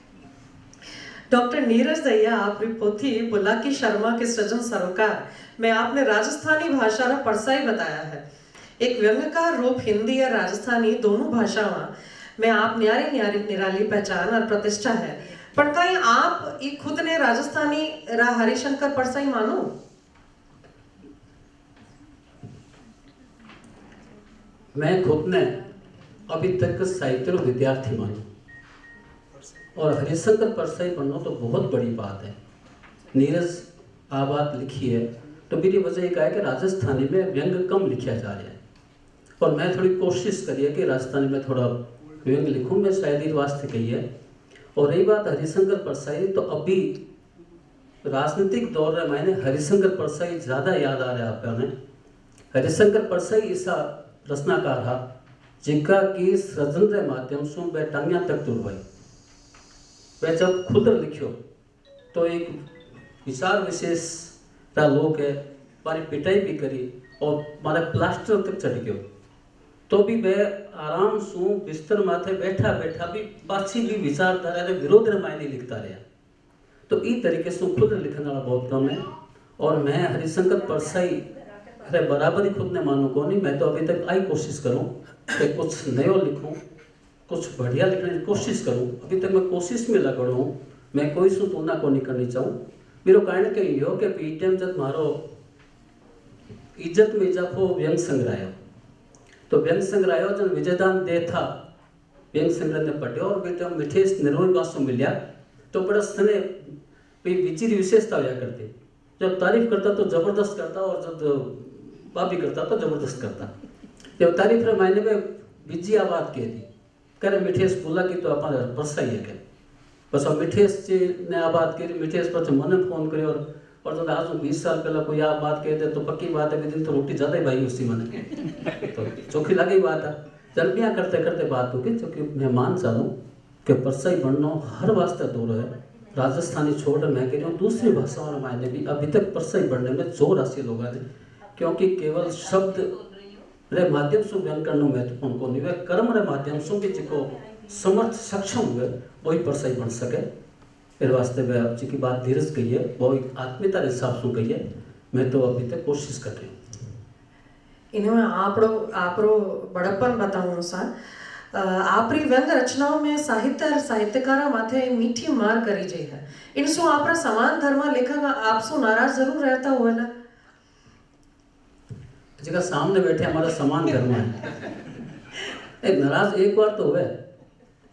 डॉक्टर नीरज दहिया आपरी पोथी बुलाकी शर्मा के सृजन सरोकार में आपने राजस्थानी भाषा रा परसाई बताया है। एक व्यंग्यकार रूप हिंदी या राजस्थानी दोनों भाषाओं में आप न्यारी न्यारी निराली पहचान और प्रतिष्ठा है, पर कहीं आप ये खुद ने राजस्थानी रा हरिशंकर परसाई मानो? मैं खुद ने अभी तक साहित्य रो विद्यार्थी मानू और हरिशंकर परसाई बनना तो बहुत बड़ी बात है। नीरज आ बात लिखी है तो मेरी वजह एक है कि राजस्थानी में व्यंग कम लिखा जा रहा है और मैं थोड़ी कोशिश करी है कि राजस्थानी में थोड़ा व्यंग लिखूं, मैं शायद ही वास्ते कही है। और रही बात हरिशंकर परसाई, तो अभी राजनीतिक दौर में मैंने हरिशंकर परसाई ज़्यादा याद आ रहा है आपका ने। हरिशंकर परसाई ऐसा रचनाकार था जिनका की सृजन के माध्यम से वह टांगियां तक तुर हुई। वह जब खुद लिखियो तो एक विचार विशेष का लोग है, हमारी पिटाई भी करी और हमारे प्लास्टर तक चढ़ गयो, तो भी वह आराम से बिस्तर माथे बैठा बैठा भी पाछी भी विचारधारा के विरोध में मायने लिखता रहा। तो इस तरीके से खुद लिखने वाला बहुत कम है और मैं हरिशंकर परसाई अरे बराबर ही खुद ने मानू को नहीं। मैं तो अभी तक आई कोशिश करूं कि कुछ नयो लिखूं, कुछ बढ़िया लिखने की कोशिश करूं। अभी तक मैं कोशिश में लगा हूं, मैं कोई सु तुलना को नहीं करनी चाहूँ। मेरा कारण कही हो कि पीटीएम जब मारो इज्जत में इजाफो व्यंग संग्रह तो व्यंग संग्रह जब विजयदान दे था व्यंग संग्रह ने पढ़े और बेटा मिठेश निर्मल वास्तव मिलिया तो बड़ा स्ने विचिर विशेषता हुआ करती। जब तारीफ करता तो जबरदस्त करता और जब बाबी करता तो जबरदस्त करता। जब तारीफ रे मायने में बीजी आवाज कह दी करे मिठेश बोला कि तो अपना परसाई है के बस अब मिठेश जी ने आ बात करी। मिठेश पर मैंने फोन करी और जब आज 20 साल पहले कोई आ बात कह दे तो पक्की बात है दिन तो रोटी ज़्यादा ही भाई उसी मैंने तो चौखी लगी बात है। जल्दियाँ करते करते बात होगी क्योंकि मैं मान चाहूँ कि परसाई बनना हर वास्ते दूर है। राजस्थानी छोड़ मैं कह रही हूँ दूसरी भाषाओं में मायने भी अभी तक परसाई बनने में जोर हासिल होगा क्योंकि केवल शब्द रे माध्यम से व्यंग करना महत्वपूर्ण को नहीं है, कर्म रे माध्यम से भी जिको समर्थ सक्षम हुए वही परसाई बन सके। फिर वास्ते में आप जी की बात धीरज कही है वो आत्मीयता के हिसाब से कही है। मैं तो अभी तक कोशिश कर रही हूँ। इनमें आपरो बड़प्पन बताऊँ सर आपरी व्यंग रचनाओं में साहित्य और साहित्यकारा माथे मीठी मार करी जाए है। इनसो आपरा समान धर्म लेखक आपसो नाराज जरूर रहता हुआ ना जगह सामने बैठे हमारा समान धर्म है नाराज एक बार तो हुए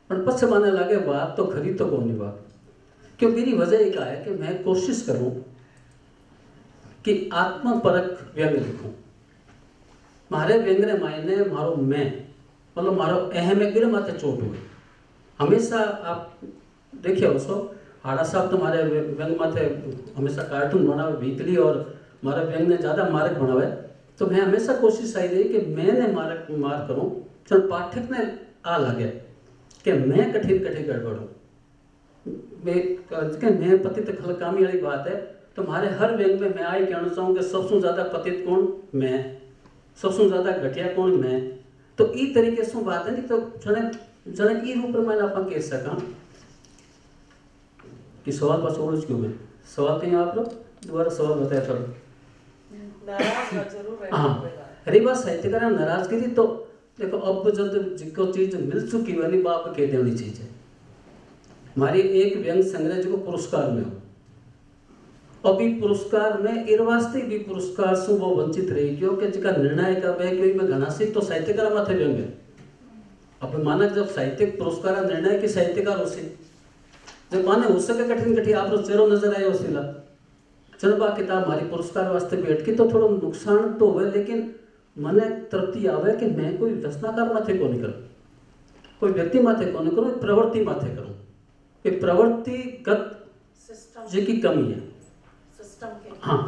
पर पछ माने लगे बात तो खरी तो कौन नहीं बात। क्यों मेरी वजह एक है कि मैं कोशिश करूं कि आत्मपरक व्यंग लिखूं। मारे व्यंग ने मायने मारो मैं मतलब मारो अहम एक गिर माथे चोट हुई। हमेशा आप देखिए उसको हाड़ा साहब तुम्हारे व्यंग माथे हमेशा कार्टून बनावे वीकली और मारे व्यंग ने ज़्यादा मार्क बनावे। तो मैं हमेशा कोशिश आई रही कि मैंने मार करूं चल पाठक ने आ लगे कि मैं कठिन कठिन गड़बड़ूँ मैं पतित खलकामी वाली बात है। तो हमारे हर व्यंग में मैं आई कहना चाहूँ कि सबसे ज़्यादा पतित कौन मैं, सबसे ज़्यादा घटिया कौन मैं। तो ई तरीके से बात है नहीं तो जने ई रूप में आप कह सका कि सवाल पास और क्यों मैं सवाल कहीं आप लोग दोबारा सवाल बताया था। हाँ अरे बात साहित्यकार नाराजगिरी तो देखो अब जब जिको चीज मिल चुकी वाली बाप कह देनी चीज है। हमारी एक व्यंग संग्रह जो पुरस्कार में हो अभी पुरस्कार में इरवास्ते भी पुरस्कार से वो वंचित रही क्योंकि जिसका निर्णय का वह क्यों मैं घना सी तो साहित्यकार माथे व्यंग है। अब मानक जब साहित्यिक पुरस्कार निर्णय की साहित्यकार हो सी जब माने हो सके कठिन कठिन आप चेहरो नजर आयो सिला चल बा किताब हमारी पुरस्कार वास्ते बैठ की तो थोड़ा नुकसान तो हुए लेकिन मने तृप्ति आवे कि मैं कोई रचनाकार माथे को नहीं करूं, कोई व्यक्ति माथे को नहीं करूं, प्रवृत्ति माथे करूं। ये प्रवृत्तिगत की कमी है सिस्टम के। हाँ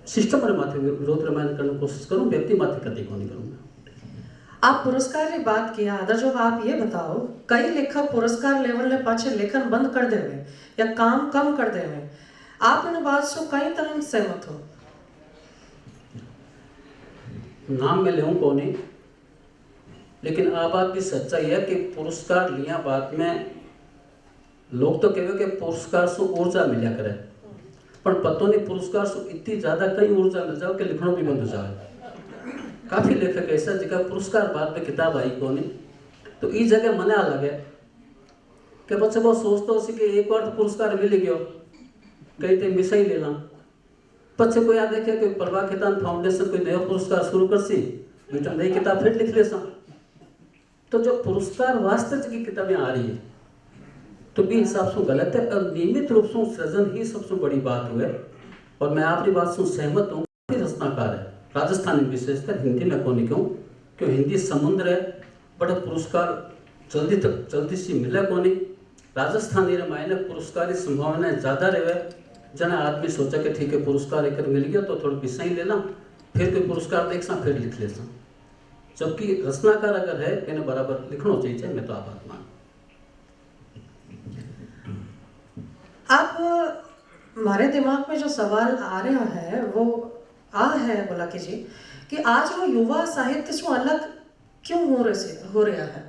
सिस्टम पर माथे विरोध रामायण करने की कोशिश करूं, व्यक्ति माथे कभी को नहीं करूंगा। आप पुरस्कार की बात किया आदर जो आप ये बताओ कई लेखक पुरस्कार लेवल ले पाछे लेखन बंद कर देवे या काम कम कर देवे आप इन बात से कई तरह सहमत हो? नाम में लेऊं को नहीं लेकिन आ बात भी सच्चाई है कि पुरस्कार लिया बात में लोग तो कहे कि पुरस्कार से ऊर्जा मिला करे पर पतो नहीं पुरस्कार से इतनी ज्यादा कई ऊर्जा मिल जाओ कि लिखना भी बंद हो जाए। काफी लेखक ऐसा जिका पुरस्कार बाद में किताब आई को नहीं तो इस जगह मना लगे कि बच्चे वो सोचते हो कि एक बार तो पुरस्कार मिल गयो कहीं तो मिसा ही ले ला पच्चे को याद देखे कोई प्रभा खेतान फाउंडेशन कोई नया पुरस्कार शुरू कर सी बेटा नई किताब फिर लिख ले सा। तो जो पुरस्कार वास्तव की किताबें आ रही है तो भी हिसाब से गलत है और नियमित रूप से सृजन ही सबसे बड़ी बात हुए। और मैं आपकी बात से सहमत हूँ रचनाकार है राजस्थानी विशेषकर हिंदी में कौन क्यों क्यों हिंदी समुद्र है बड़ा पुरस्कार जल्दी सी मिले को नहीं। राजस्थानी रामायण पुरस्कार की संभावनाएं ज्यादा रहे जना आदमी सोचा कि ठीक है पुरस्कार एक मिल गया तो थोड़ा पिसा ही लेना फिर कोई पुरस्कार देख सा फिर लिख ले सा जबकि रचनाकार अगर है इन्हें बराबर लिखना चाहिए। मैं तो आप मान आप हमारे दिमाग में जो सवाल आ रहा है वो है बोला कि जी कि आज वो युवा साहित्य से अलग क्यों हो रहा है।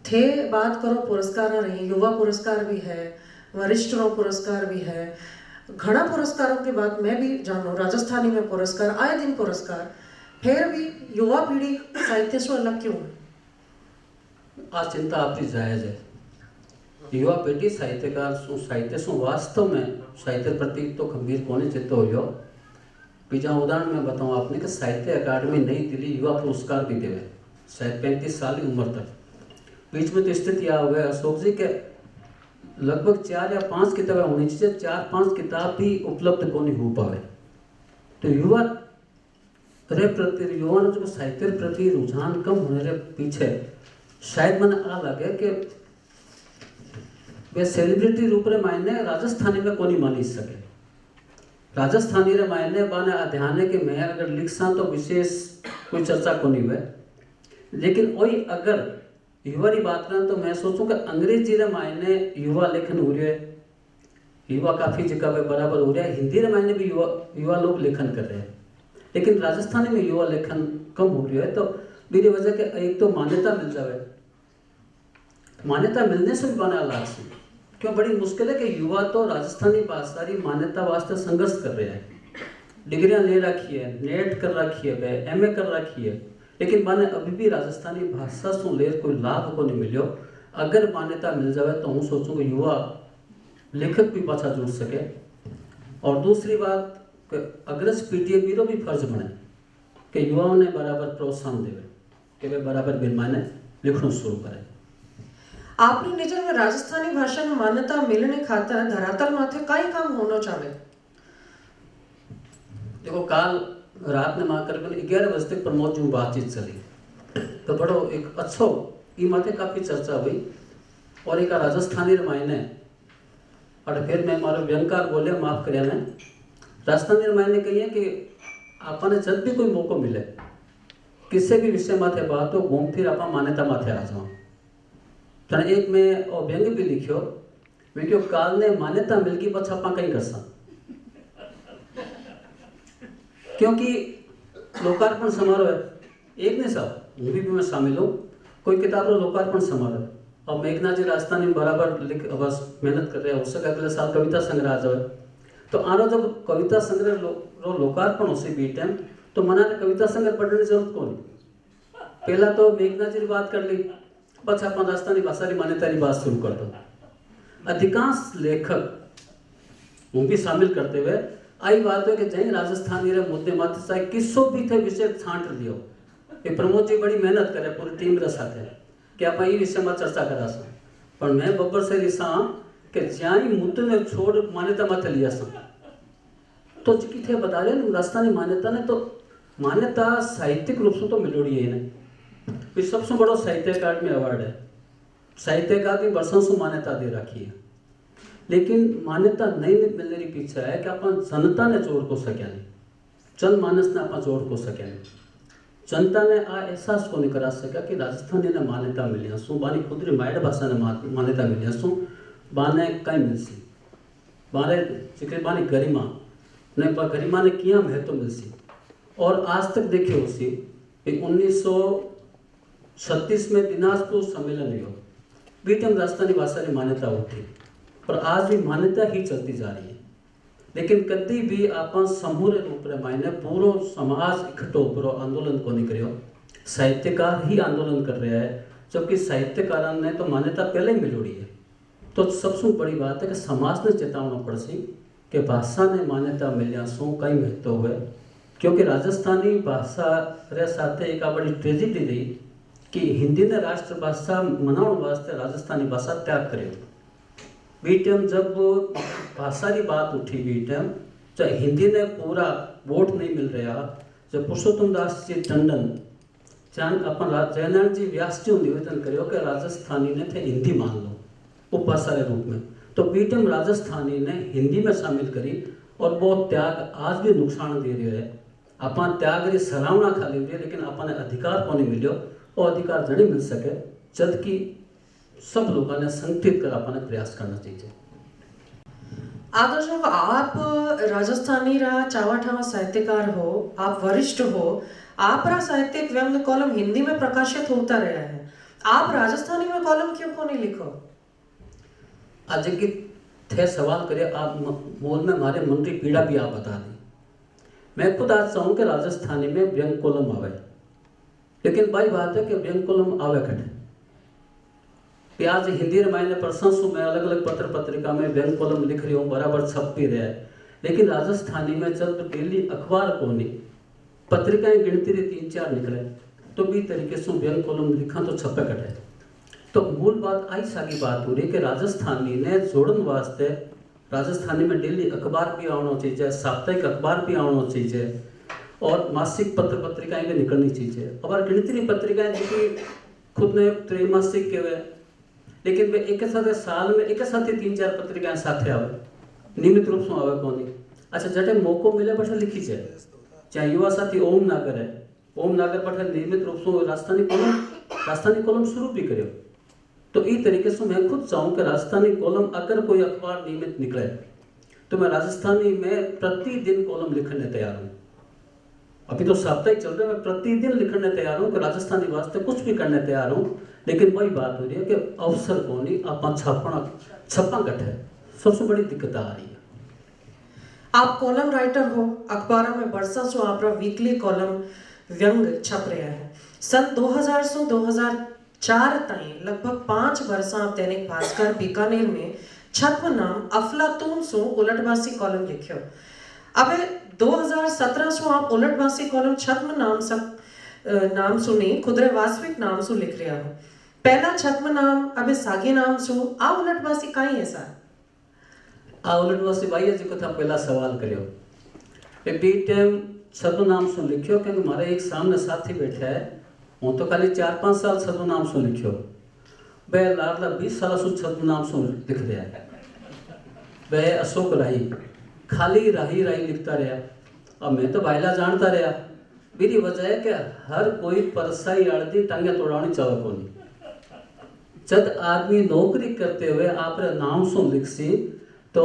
थे बात करो पुरस्कार रही युवा पुरस्कार भी है वरिष्ठ पुरस्कार भी है घना पुरस्कारों की बात मैं भी जानू राजस्थानी में पुरस्कार आए दिन पुरस्कार फिर भी युवा पीढ़ी साहित्य से अलग क्यों है? आज चिंता आपकी जायज है। युवा पीढ़ी साहित्य से वास्तव में साहित्य प्रति तो गंभीर कोने चित्त हो गयो। बीजा उदाहरण में बताऊं आपने कि साहित्य अकादमी नई दिल्ली युवा पुरस्कार भी देवे शायद 35 साल की उम्र तक। बीच में तो स्थिति आ हुआ अशोक जी के लगभग 4 या 5 किताबें होनी चाहिए 4-5 किताब भी उपलब्ध को नहीं हो पावे। तो युवा युवा जो साहित्य प्रति रुझान कम होने के पीछे शायद मन आ लगे कि वे सेलिब्रिटी रूप में मायने राजस्थानी में कोनी मानी सके। राजस्थानी रे मायने बाने अध्याने के मैं अगर लिख सा तो विशेष कोई चर्चा को नहीं हुए लेकिन वही अगर युवा की बात करें तो मैं सोचूं कि अंग्रेजी रे मायने युवा लेखन हो रहा है युवा काफ़ी जगह बराबर हो रहा है। हिंदी रे मायने भी युवा लोग लेखन कर रहे हैं लेकिन राजस्थानी में युवा लेखन कम हो रहा है। तो मेरी वजह के एक तो मान्यता मिल जाए मान्यता मिलने से भी बना लाग से क्यों बड़ी मुश्किल है कि युवा तो राजस्थानी भाषा की मान्यता वास्ते संघर्ष कर रहे हैं डिग्रियां ले रखी है नेट कर रखी है MA कर रखी है लेकिन मैंने अभी भी राजस्थानी भाषा से ले कोई लाभ को नहीं मिलो। अगर मान्यता मिल जाए तो हूँ सोचूँ कि युवा लेखक भी पाछा जुड़ सके। और दूसरी बात अग्रज पीढ़ी बीरो भी फर्ज बने कि युवाओं ने बराबर प्रोत्साहन देवे कि वे बराबर बिन माने लिखणु शुरू करे। आपनी नजर में राजस्थानी भाषा ने मान्यता मिलने खातर धरातल माथे कई काम होना चाहे? देखो, काल रात ने मां करीबन 11 बजे तक प्रमोद जी बातचीत चली, तो बड़ो एक अच्छो ई माथे काफी चर्चा हुई। और एक राजस्थानी रामायण है, और फिर मैं मारो व्यंकार बोले माफ कर मैं राजस्थानी रामायण ने कही है कि आपने जब भी कोई मौको मिले किसी भी विषय माथे बात हो घूम फिर आप मान्यता माथे आ जाओ। तो एक में और व्यंग भी लिखियो वे क्यों काल ने मान्यता मिलगी पछ आप कहीं कर सा, क्योंकि लोकार्पण समारोह है एक ने साहब वो भी मैं शामिल हूँ, कोई किताब रो लोकार्पण समारोह और मेघना जी राजस्थानी में बराबर लिख बस मेहनत कर रहे हैं, हो सके अगले साल कविता संग्रह आ जाए। तो आरो जब कविता संग्रह रो लोकार्पण हो बी टाइम तो मना ने कविता संग्रह पढ़ने की जरूरत कौन। पहला तो मेघना जी की बात कर ली, पछ आप राजस्थानी भाषा की मान्यता की बात शुरू कर दो। अधिकांश लेखक वो भी शामिल करते हुए आई बात है कि जहीं राजस्थानी रे मुद्दे मत चाहे किसो भी थे विषय छांट लियो। ये प्रमोद जी बड़ी मेहनत करे पूरी टीम रे साथे कि आप ये विषय में चर्चा करा सा, पर मैं बब्बर से रिसा कि ज्याई मुद्दे ने छोड़ मान्यता मत लिया सा। तो जी थे बता रहे राजस्थानी मान्यता ने तो मान्यता साहित्यिक रूप से तो मिलोड़ी है ना, सबसे बड़ो साहित्य अकादमी अवार्ड है, साहित्य अकादमी वर्षों से मान्यता दे रखी है। लेकिन मान्यता नहीं मिलने के पीछे है कि अपन जनता ने जोड़ को सके नहीं, जनमानस ने अपन जोड़ को सके नहीं, जनता ने आ एहसास को नहीं करा सका कि राजस्थानी ने मान्यता मिली सू बानी खुदरी माइड भाषा ने मान्यता मिली सू बाने कई मिलसी बारे जिक्र बानी गरिमा ने गरिमा ने किया महत्व मिलसी। और आज तक देखिए उसी 1936 में दिनाजपुर सम्मेलन हुआ बीटम राजस्थानी भाषा की मान्यता उठी और आज भी मान्यता ही चलती जा रही है। लेकिन कभी भी आप समूह रूप में मायने पूरा समाज इकट्ठो पूरा आंदोलन को नहीं करियो, साहित्यकार ही आंदोलन कर रहा है, जबकि साहित्यकारों ने तो मान्यता पहले ही मिलोड़ी है। तो सबसे बड़ी बात है कि समाज ने चेतावना पड़ सी कि भाषा ने मान्यता मिलिया सो कई महत्व हुए, क्योंकि राजस्थानी भाषा रे साथे एक बड़ी ट्रेजिडी रही कि हिंदी ने राष्ट्रभाषा मनाने वास्ते राजस्थानी भाषा त्याग करे। बीटम जब भाषा की बात उठी बीटम जब हिंदी ने पूरा वोट नहीं मिल रहा, जब पुरुषोत्तम दास जी टंडन जान अपन जयनारायण जी व्यास जी निवेदन करो कि राजस्थानी ने थे हिंदी मान लो उपभाषा के रूप में, तो बीटम राजस्थानी ने हिंदी में शामिल करी और वो त्याग आज भी नुकसान दे रहे है। अपन त्याग की सराहना खाली हुई है, लेकिन अपन अधिकार को नहीं मिलो और अधिकार जड़ी मिल सके, जबकि सब लोगों ने संगठित कर अपने प्रयास करना चाहिए। आदर्श आप राजस्थानी रा चावाठावा साहित्यकार हो, आप वरिष्ठ हो, आप रा साहित्यिक व्यंग कॉलम हिंदी में प्रकाशित होता रहा है, आप राजस्थानी में कॉलम क्यों को नहीं लिखो? आज की थे सवाल करे आप बोल में हमारे मन की पीड़ा भी आप बता दी। मैं खुद आज चाहूँ कि राजस्थानी में व्यंग कॉलम आवे, लेकिन भाई बात है कि व्यंग कॉलम आवे कटे प्याज हिंदी रामायण प्रशंसु में अलग अलग पत्र पत्रिका में व्यंग कॉलम लिख रही हूँ, बराबर छप भी रहा है। लेकिन राजस्थानी में जब डेली अखबार को नहीं पत्रिकाएं गिनती रही 3-4 निकले तो भी तरीके से व्यंग कॉलम लिखा तो छपे कटे। तो मूल बात आई सागी बात हो रही कि राजस्थानी ने जोड़न वास्ते राजस्थानी में डेली अखबार भी आना चाहिए, साप्ताहिक अखबार भी आना चाहिए और मासिक पत्र पत्रिकाएं भी निकलनी चाहिए। और गिनती पत्रिकाएं जो खुद ने त्रैमासिक के हुए, लेकिन वे एक साथ साल में एक साथ ही 3-4 पत्रिकाएं साथे आवे, नियमित रूप से आवे कौन। अच्छा जटे मौको मिले बठे लिखी जाए, चाहे युवा साथी ओम नागर है, ओम नागर बठे नियमित रूप से राजस्थानी कॉलम शुरू भी करो। तो इस तरीके से मैं खुद चाहूँ कि राजस्थानी कॉलम अगर कोई अखबार नियमित निकले तो मैं राजस्थानी में प्रतिदिन कॉलम लिखने तैयार हूँ। अभी तो साप्ताहिक चल रहा है, मैं प्रतिदिन लिखने तैयार हूँ कि राजस्थानी वास्ते कुछ भी करने तैयार हूँ। लेकिन वही बात हो रही है कि अवसर को नहीं आप छप्पा गठ है, सबसे बड़ी दिक्कत आ रही है। आप कॉलम राइटर हो, अखबारों में बरसा सो आपरा वीकली कॉलम व्यंग छप रहा है। सन 2000 से 2004 ताई लगभग 5 वर्षा आप दैनिक भास्कर बीकानेर में छत्व नाम अफलातून सो उलटवासी कॉलम लिखियो। अब 2017 से आप उलटवासी कॉलम छत्व नाम सब नाम सु नहीं खुदरे वास्तविक नाम सु लिख रहा हूँ। पहला छद्म नाम अबे सागे नाम सु आ उलटवासी काई है सा आ उलटवासी भाई जी को था पहला सवाल करियो ए बी टाइम छद्म नाम सु लिखियो क्योंकि मारे एक सामने साथी बैठा है वो तो खाली 4-5 साल छद्म नाम सु लिखियो बे लाडला 20 साल सु छद्म नाम सु लिख रहा है बे अशोक राही खाली राही राही लिखता रहा। अब मैं तो भाईला जानता रहा मेरी वजह है कि हर कोई परसाई आड़ती टांगे तोड़ानी चाहे कोनी जब आदमी नौकरी करते हुए आप नाम सुन लिखसी तो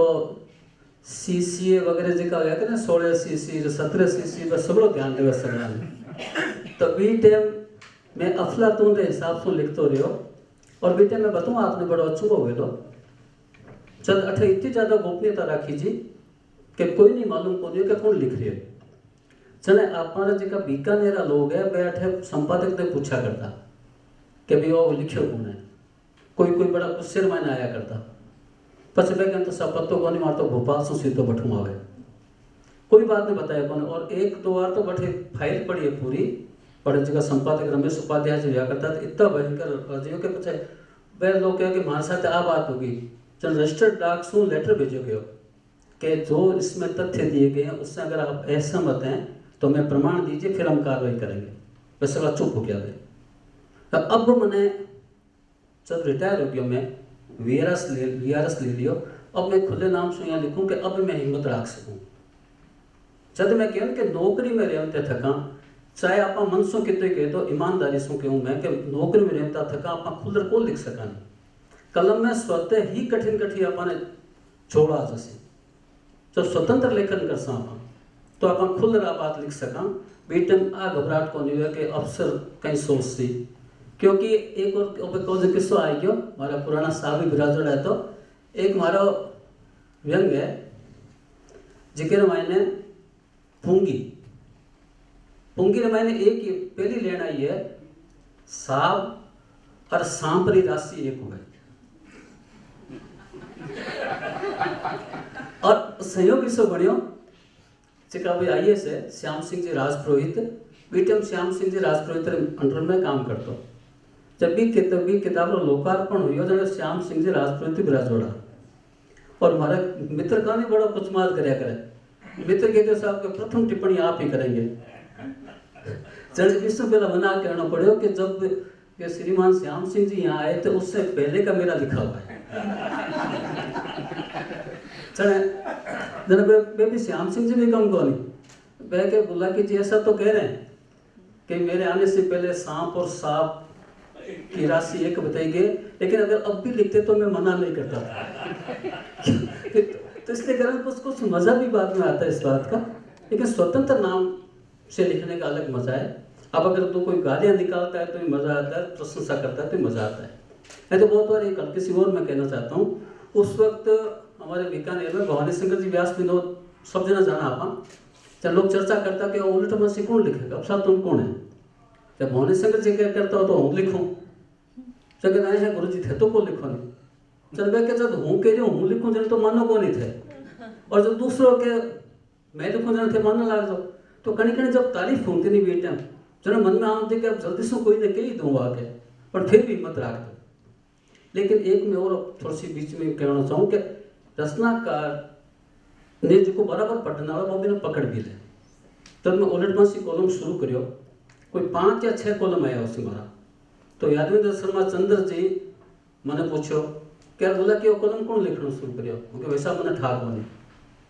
सीसीए वगैरह जी का होया ना 16 सीसी 17 सीसी बस सगड़ो ध्यान देवे सगड़ा तो बी टाइम मैं अफलातून के हिसाब से लिखतो रहो और बी टाइम मैं बताऊँ आपने बड़ा अच्छो हो गए जब अठे इतनी ज़्यादा गोपनीयता राखी जी कि कोई नहीं मालूम को कि कौन लिख रही है चले आपने जो बीकानेरा लोग है वे अठे संपादक ने पूछा करता कि भाई वो लिखियो कौन है कोई कोई बड़ा गुस्से में आया करता पछ वे कहते सब पत्तो को नहीं मारतो भोपाल से सीधो बठू आवे कोई बात नहीं बताया कौन और एक दो बार तो बठे फाइल पड़ी है पूरी बड़े जगह संपादक रमेश उपाध्याय जी हुआ करता इतना भयंकर राजियो के पीछे वे लोग कहे कि हमारे साथ आ बात होगी चल रजिस्टर्ड डाक से लेटर भेजो गयो कि जो इसमें तथ्य दिए गए हैं उससे अगर आप असहमत हैं तो मैं प्रमाण दीजिए फिर हम कार्रवाई करेंगे वैसे वाला चुप हो गया गया अब मैंने जब रिटायर हो गया मैं वीआरएस ले लियो अब मैं खुले नाम से यहाँ लिखूँ कि अब मैं हिम्मत रख सकूँ जब मैं कहूँ कि नौकरी में रहते थका चाहे आप मन सो कितने कह दो ईमानदारी से कहूँ मैं कि नौकरी में रहता थका आप खुलर को लिख सका कलम में स्वतः ही कठिन कठिन आपने छोड़ा जैसे जब स्वतंत्र लेखन कर सा तो आप खुलर बात लिख सका बेटन आ घबराहट को नहीं हुआ कि अफसर कहीं सोच सी क्योंकि एक और किस्सो आई गयो हमारा पुराना साहब बिराजड़ है तो एक हमारा व्यंग है जिक्र मैंने पूंगी ने मैंने एक पहली लेन आई है साहब और सांपरी राशि एक हुआ और सहयोग किसो बनियो चिका भाई आईएएस है श्याम सिंह जी राजपुरोहित बीटीएम श्याम सिंह जी राजपुरोहित अंडर में काम करतो जब भी किताब लोकार्पण हुई जब श्याम सिंह जी राजपुरोहित बिराजोड़ा और हमारे मित्र का नहीं बड़ा कुछ माल कराया करे मित्र कहते साहब के प्रथम टिप्पणी आप ही करेंगे इससे पहला मना करना पड़ेगा कि जब ये श्रीमान श्याम सिंह जी यहाँ आए तो उससे पहले का मेरा लिखा हुआ है भी श्याम सिंह जी भी कम को नहीं वह के बोला कि जी ऐसा तो कह रहे हैं कि मेरे आने से पहले सांप और सांप की राशि एक बताई गई लेकिन अगर अब भी लिखते तो मैं मना नहीं करता था तो इसलिए कारण कुछ मजा भी बाद में आता है इस बात का लेकिन स्वतंत्र नाम से लिखने का अलग मजा है अब अगर तो कोई गालियाँ निकालता है तो भी मजा आता है प्रशंसा करता है तो मजा आता है मैं तो बहुत बार एक हल्की सी और मैं कहना चाहता हूँ उस वक्त हमारे बीकानेर में भवानी शंकर जी व्यास विनोद सब जना जाना आप जब लोग चर्चा करता कि उल्ट में से कौन लिखेगा अब साहब तुम कौन है जब भवानी शंकर जी क्या करता हो तो हूँ लिखूँ जब कहते हैं गुरु जी थे तो को लिखो नहीं चल मैं जब हूँ कह रही हूँ लिखूँ जन तो मानो को नहीं थे और जब दूसरों के मैं लिखूँ जन थे मानने लग जाओ तो कहीं कहीं जब तारीफ होती नहीं बेटा जो मन में आते कि अब जल्दी से कोई ने कही दूँ आके पर फिर भी हिम्मत रख दो लेकिन एक मैं और थोड़ी सी बीच में कहना चाहूँ कि रचनाकार ने जो बराबर पढ़ने वाला वो भी पकड़ भी ले जब मैं उलटवासी कॉलम शुरू करियो कोई 5 या 6 कॉलम आया उससे मारा तो यादवेंद्र शर्मा चंद्र जी मैंने पूछो क्या बोला कि वो कॉलम कौन लिखना शुरू करियो क्योंकि वैसा मैंने ठाक बने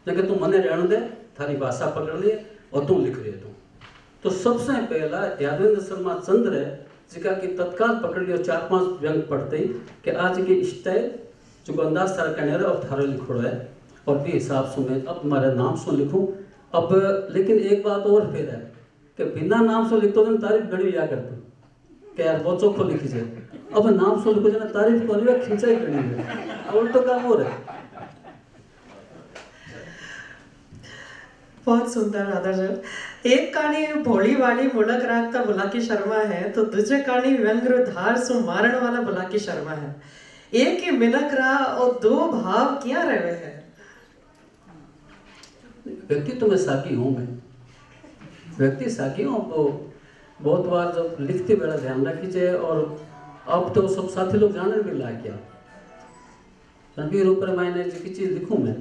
लेकिन तू मने रहने दे थारी भाषा पकड़ लिए और तू लिख रहे तो सबसे पहला यादवेंद्र शर्मा चंद्र है जिका की तत्काल पकड़ लियो 4-5 व्यंग पढ़ते ही कि आज की स्टाइल जो अंदाज सारा कहने रहा और थारा लिखोड़ा है और भी हिसाब से मैं अब हमारे नाम से लिखूं अब लेकिन एक बात और फिर है कि बिना नाम से लिखते तो तारीफ घड़ी लिया करते कि यार बहुत चौखो लिखी जाए अब नाम से लिखो जना तारीफ को नहीं खिंचाई करनी है उल्टो काम हो रहा है बहुत सुंदर आदर्श एक कहानी भोली वाली मुलक राखता बुलाकी शर्मा है तो दूसरे कहानी व्यंग्र धार सु मारण वाला बुलाकी शर्मा है एक ही मिनक रहा और दो भाव क्या रहे हैं व्यक्ति तो मैं साकी हूँ मैं व्यक्ति साकी हूँ तो बहुत बार जब लिखते बेला ध्यान रखी जाए। और अब तो सब साथी लोग जाने भी लायक क्या रणबीर ऊपर मैंने जी की चीज लिखूं मैं।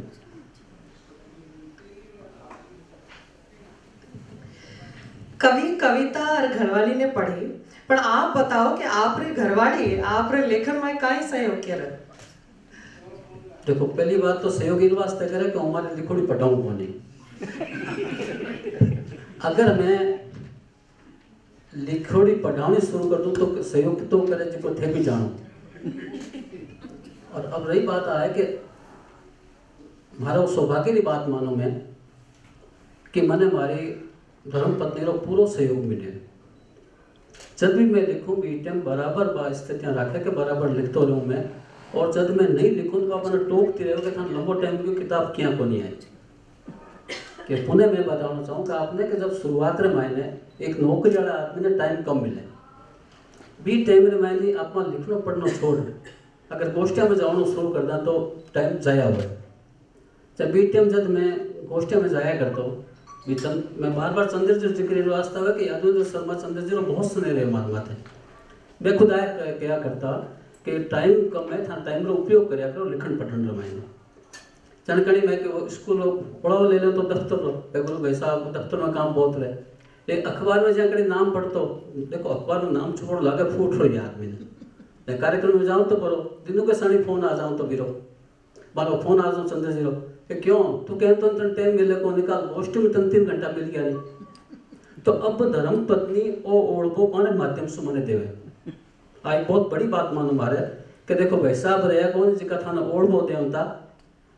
कवि कविता और घरवाली ने पढ़ी, पर आप बताओ कि आप रे घरवाली आप रे लेखन में काई सहयोग किया रहे? देखो पहली बात तो सहयोगी वास्ते करे कि हमारे लिखोड़ी पढ़ाऊं को नहीं। अगर मैं लिखोड़ी पढ़ानी शुरू कर दूं तो सहयोग तो करे जिको थे भी जानो। और अब रही बात है कि मारा सौभाग्य की बात मानो मैं कि मैंने हमारी धर्म पत्नी रो पूरा सहयोग मिले। जब भी मैं लिखूं भी टाइम बराबर बा स्थितियां रखे के बराबर लिखते रहूं मैं। और जब मैं नहीं लिखूं तो अपने टोकती रहो कि थान लंबो टाइम की किताब क्या को नहीं आई। कि पुणे मैं बताना चाहूँ कि आपने कि जब शुरुआत रे मायने एक नौकरी वाला आदमी ने टाइम कम मिले बी टाइम रे मायने आप लिखना पढ़ना छोड़ अगर गोष्ठिया में जाना शुरू कर दा तो टाइम जाया हुआ। जब बी टाइम जब मैं गोष्ठिया में जाया करता हूँ मैं बार बार चंद्र जी जिक्र वास्ता है कि यादव शर्मा चंद्र जी बहुत सुने रहे मात माते। मैं खुद आया क्या करता कि टाइम कम है था टाइम रो उपयोग करया करो लिखन पढ़न रमायने जानकारी मैं कि स्कूल पढ़ाओ ले लो तो दफ्तर रो बोलो भाई साहब दफ्तर में काम बहुत रहे एक अखबार में जाकर नाम पढ़तो देखो अखबार में नाम छोड़ लागे फूट रही आदमी ने कार्यक्रम में जाऊँ तो करो दिनों के साड़ी फोन आ जाऊँ तो बिरो मानो फोन आ जाऊँ चंद्र जी रो क्यों तू कह तो टाइम मिले को निकाल गोष्ठी में 3 घंटा मिल गया नहीं। तो अब धर्म पत्नी ओ ओढ़बो कौन माध्यम से मने देवे आई बहुत बड़ी बात मानो मारे कि देखो भाई साहब रहा कौन जिका थाना ओढ़बो देवता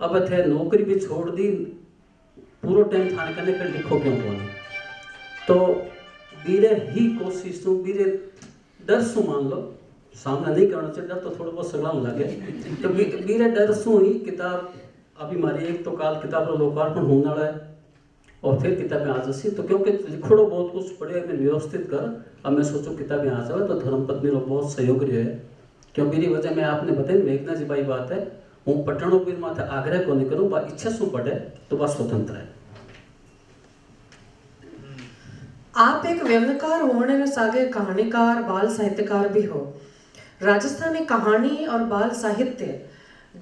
अब थे नौकरी भी छोड़ दी पूरा टाइम थाने करने कर लिखो क्यों कौन तो बीरे ही कोशिश तो बीरे डर सु मान लो सामना नहीं करना चाहिए डर तो थोड़ा बहुत सगड़ा लगे तो बीरे डर सु ही किताब अभी हमारी एक तो काल किताब लोकार्पण होने वाला है और फिर किताबें आ जैसी तो क्योंकि लिखोड़ो बहुत कुछ पढ़े मैं व्यवस्थित कर अब मैं सोचो किताबें आ जाए तो धर्मपत्नी रो बहुत सहयोग रहे है क्यों मेरी वजह मैं आपने बताई मेघना जी भाई बात है हूँ पठणों पर माथे आग्रह को नहीं करूँ बा इच्छा शू पढ़े तो बस स्वतंत्र है। आप एक व्यंग्यकार होने में सागे कहानीकार बाल साहित्यकार भी हो। राजस्थानी कहानी और बाल साहित्य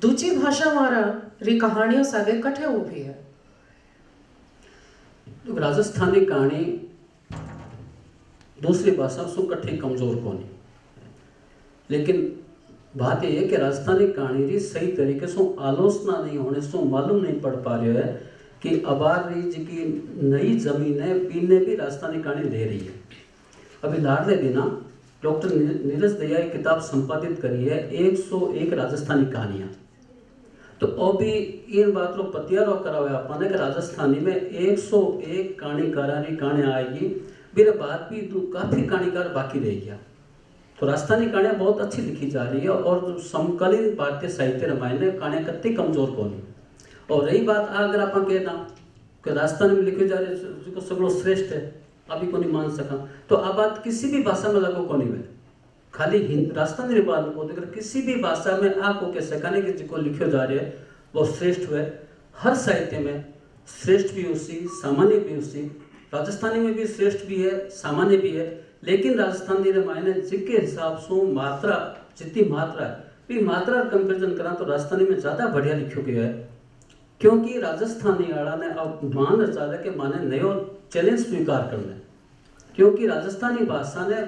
दूसरी भाषा मारा री कहानियों सागे कठे उभी है। तो राजस्थानी कहानी दूसरी भाषा से कठे कमजोर कोनी लेकिन बात यह है कि राजस्थानी कहानी री सही तरीके से आलोचना नहीं होने से मालूम नहीं पड़ पा रहा है कि अबार री जी की नई जमीन है पीने भी राजस्थानी कहानी ले रही है। अभी लाडले बिना डॉक्टर नीरज दया की किताब संपादित करी है 101 राजस्थानी कहानियाँ तो अभी इन बात को पतिया रो करा हुआ अपने कि राजस्थानी में 101 कहानियाँ आएगी मेरे बाद भी काफ़ी कहानीकार बाकी रह गया। तो राजस्थानी कहानियाँ बहुत अच्छी लिखी जा रही है और समकालीन भारतीय साहित्य रामायण में कहानियाँ कत्ती कमजोर को नहीं। और रही बात अगर आप कहना कि राजस्थानी में लिखे जा रहे जो सगलों श्रेष्ठ है अभी को नहीं मान सका तो अब बात किसी भी भाषा में लगो को नहीं है खाली राजस्थानी री बात को देखकर किसी भी भाषा में आपको कह सकाने कि जिको लिखे जा रहे हैं वो श्रेष्ठ हुए। हर साहित्य में श्रेष्ठ भी उसी सामान्य भी उसी राजस्थानी में भी श्रेष्ठ भी है सामान्य भी है लेकिन राजस्थानी रामायण जिसके हिसाब से मात्रा जितनी मात्रा है मात्रा कंपेरिजन करा तो राजस्थानी में ज़्यादा बढ़िया लिखो गया है क्योंकि राजस्थानी वाला ने अब मान चाहे कि माने नयो चैलेंज स्वीकार करना है क्योंकि राजस्थानी भाषा ने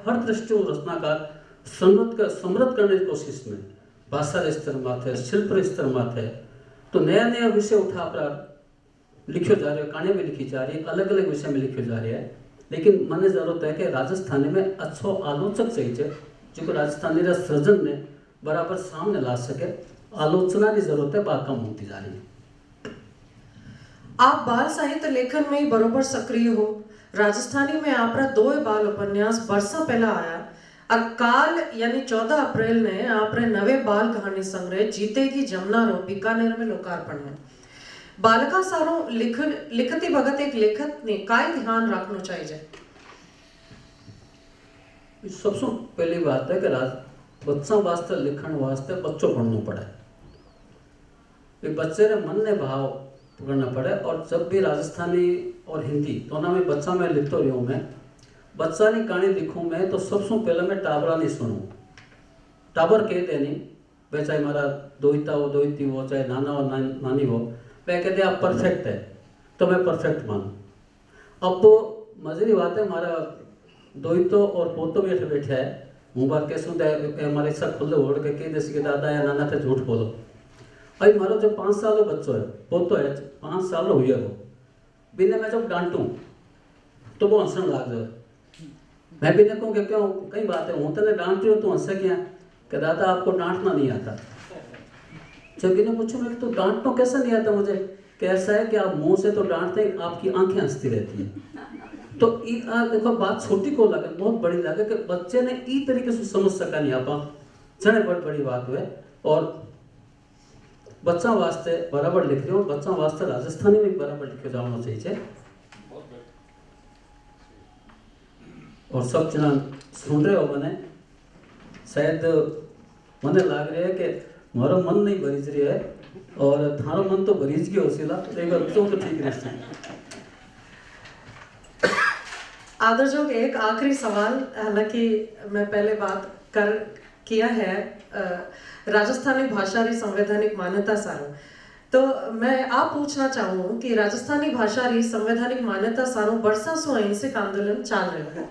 हर दृष्टि रचनाकार समृद्ध करने की कोशिश में भाषा स्तर माथे शिल्प स्तर माथे तो नया नया विषय उठा कर लिखो जा रहे कहानियाँ भी लिखी जा रही है अलग अलग विषय में लिखो जा रही है लेकिन मने जरूरत है कि राजस्थानी में अच्छो आलोचक चाहिए जो राजस्थानी रा सृजन ने बराबर सामने ला सके आलोचना की जरूरत है बात कम होती जा रही है। आप बाल साहित्य लेखन में ही बरोबर सक्रिय हो। राजस्थानी में आपरा 2 बाल उपन्यास वर्षा पहला आया और काल यानी 14 अप्रैल ने आपरे नवे बाल कहानी संग्रह जीतेगी जमुना रो बीकानेर में लोकार्पण है। बालका सारो लिखती भगत एक लेखक ने काय ध्यान रखना चाहिए? सबसे पहली बात है कि बच्चों वास्ते लिखण वास्ते बच्चों पढ़ना पड़े बच्चे रे मन ने भाव पकड़ना पड़े और जब भी राजस्थानी और हिंदी दोनों में बच्चा में लिखता रही हूँ मैं बच्चा ने कहानी लिखूं मैं तो सबसे पहले मैं टाबरा नहीं सुनूं। टाबर कहते नहीं वे, चाहे हमारा दोहिता हो दोहिती हो, चाहे नाना हो नानी हो, वह कहते आप परफेक्ट है तो मैं परफेक्ट मानूं। अब तो मजे की बात है, हमारा दोहितो और पोतो भी बैठा है, मुँह बात कैसे होता हमारे सब खुले ओढ़ के कह जैसे कि दादा या नाना थे झूठ बोलो। अभी हमारा जो 5 साल का बच्चो है, पोतो है 5 साल हुई है, वो बिना मैं जब डांटूं तो वो हंसने लग जाए। मैं भी देखूँ कि क्यों कई बात है, हूँ तो डांट रही हूँ तो हंसे क्या कि दादा आपको डांटना नहीं आता। जब इन्हें पूछूं मैं तो डांटना कैसा नहीं आता मुझे, कैसा है कि आप मुंह से तो डांटते हैं, आपकी आंखें हंसती रहती हैं। तो देखो बात छोटी को लगे बहुत बड़ी लगे कि बच्चे ने ई तरीके से समझ सका नहीं आपा जने बहुत बड़ी बात हुए। और बच्चा वास्ते बराबर लिख रहे हो, बच्चा वास्ते राजस्थानी में बराबर लिखे जाना चाहिए। और सब जना सुन रहे हो मैंने, शायद मने लाग रहा है कि मारो मन नहीं भरीज रही है और थारो मन तो भरीज गयो सिला, एक बार तो ठीक रहता है। आदर्शों एक आखिरी सवाल, हालांकि मैं पहले बात कर किया है राजस्थानी भाषा री संवैधानिक मान्यता सारो, तो मैं आप पूछना चाहूँ कि राजस्थानी भाषा री संवैधानिक मान्यता सारो वर्षा सो अहिंसक आंदोलन चाल रहे है।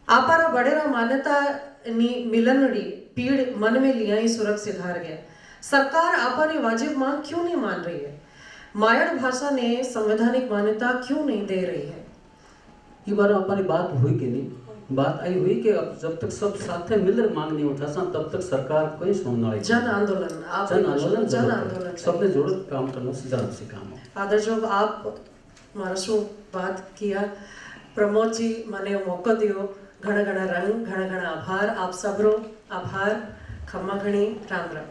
आपारा बड़ेरा मान्यता नी मिलनड़ी पीड़ मन में लिया ही सुरक्षित हार गया। सरकार आपानी वाजिब मांग क्यों नहीं मान रही है? मायड़ भाषा ने संवैधानिक मान्यता क्यों नहीं दे रही है? ये बार हमारी बात हुई कि नहीं, बात आई हुई कि अब जब तक सब साथ मिलकर मांग नहीं उठा सा तब तक सरकार कोई सुनना नहीं। जन आंदोलन, आप जन आंदोलन सबने जरूरत काम करना से जरूर से काम हो। आदर्श आप मारा शो बात किया, प्रमोद जी मने मौको दियो, घना घना रंग घना घना आभार, आप सबरो आभार, खम्मा घणी, राम राम।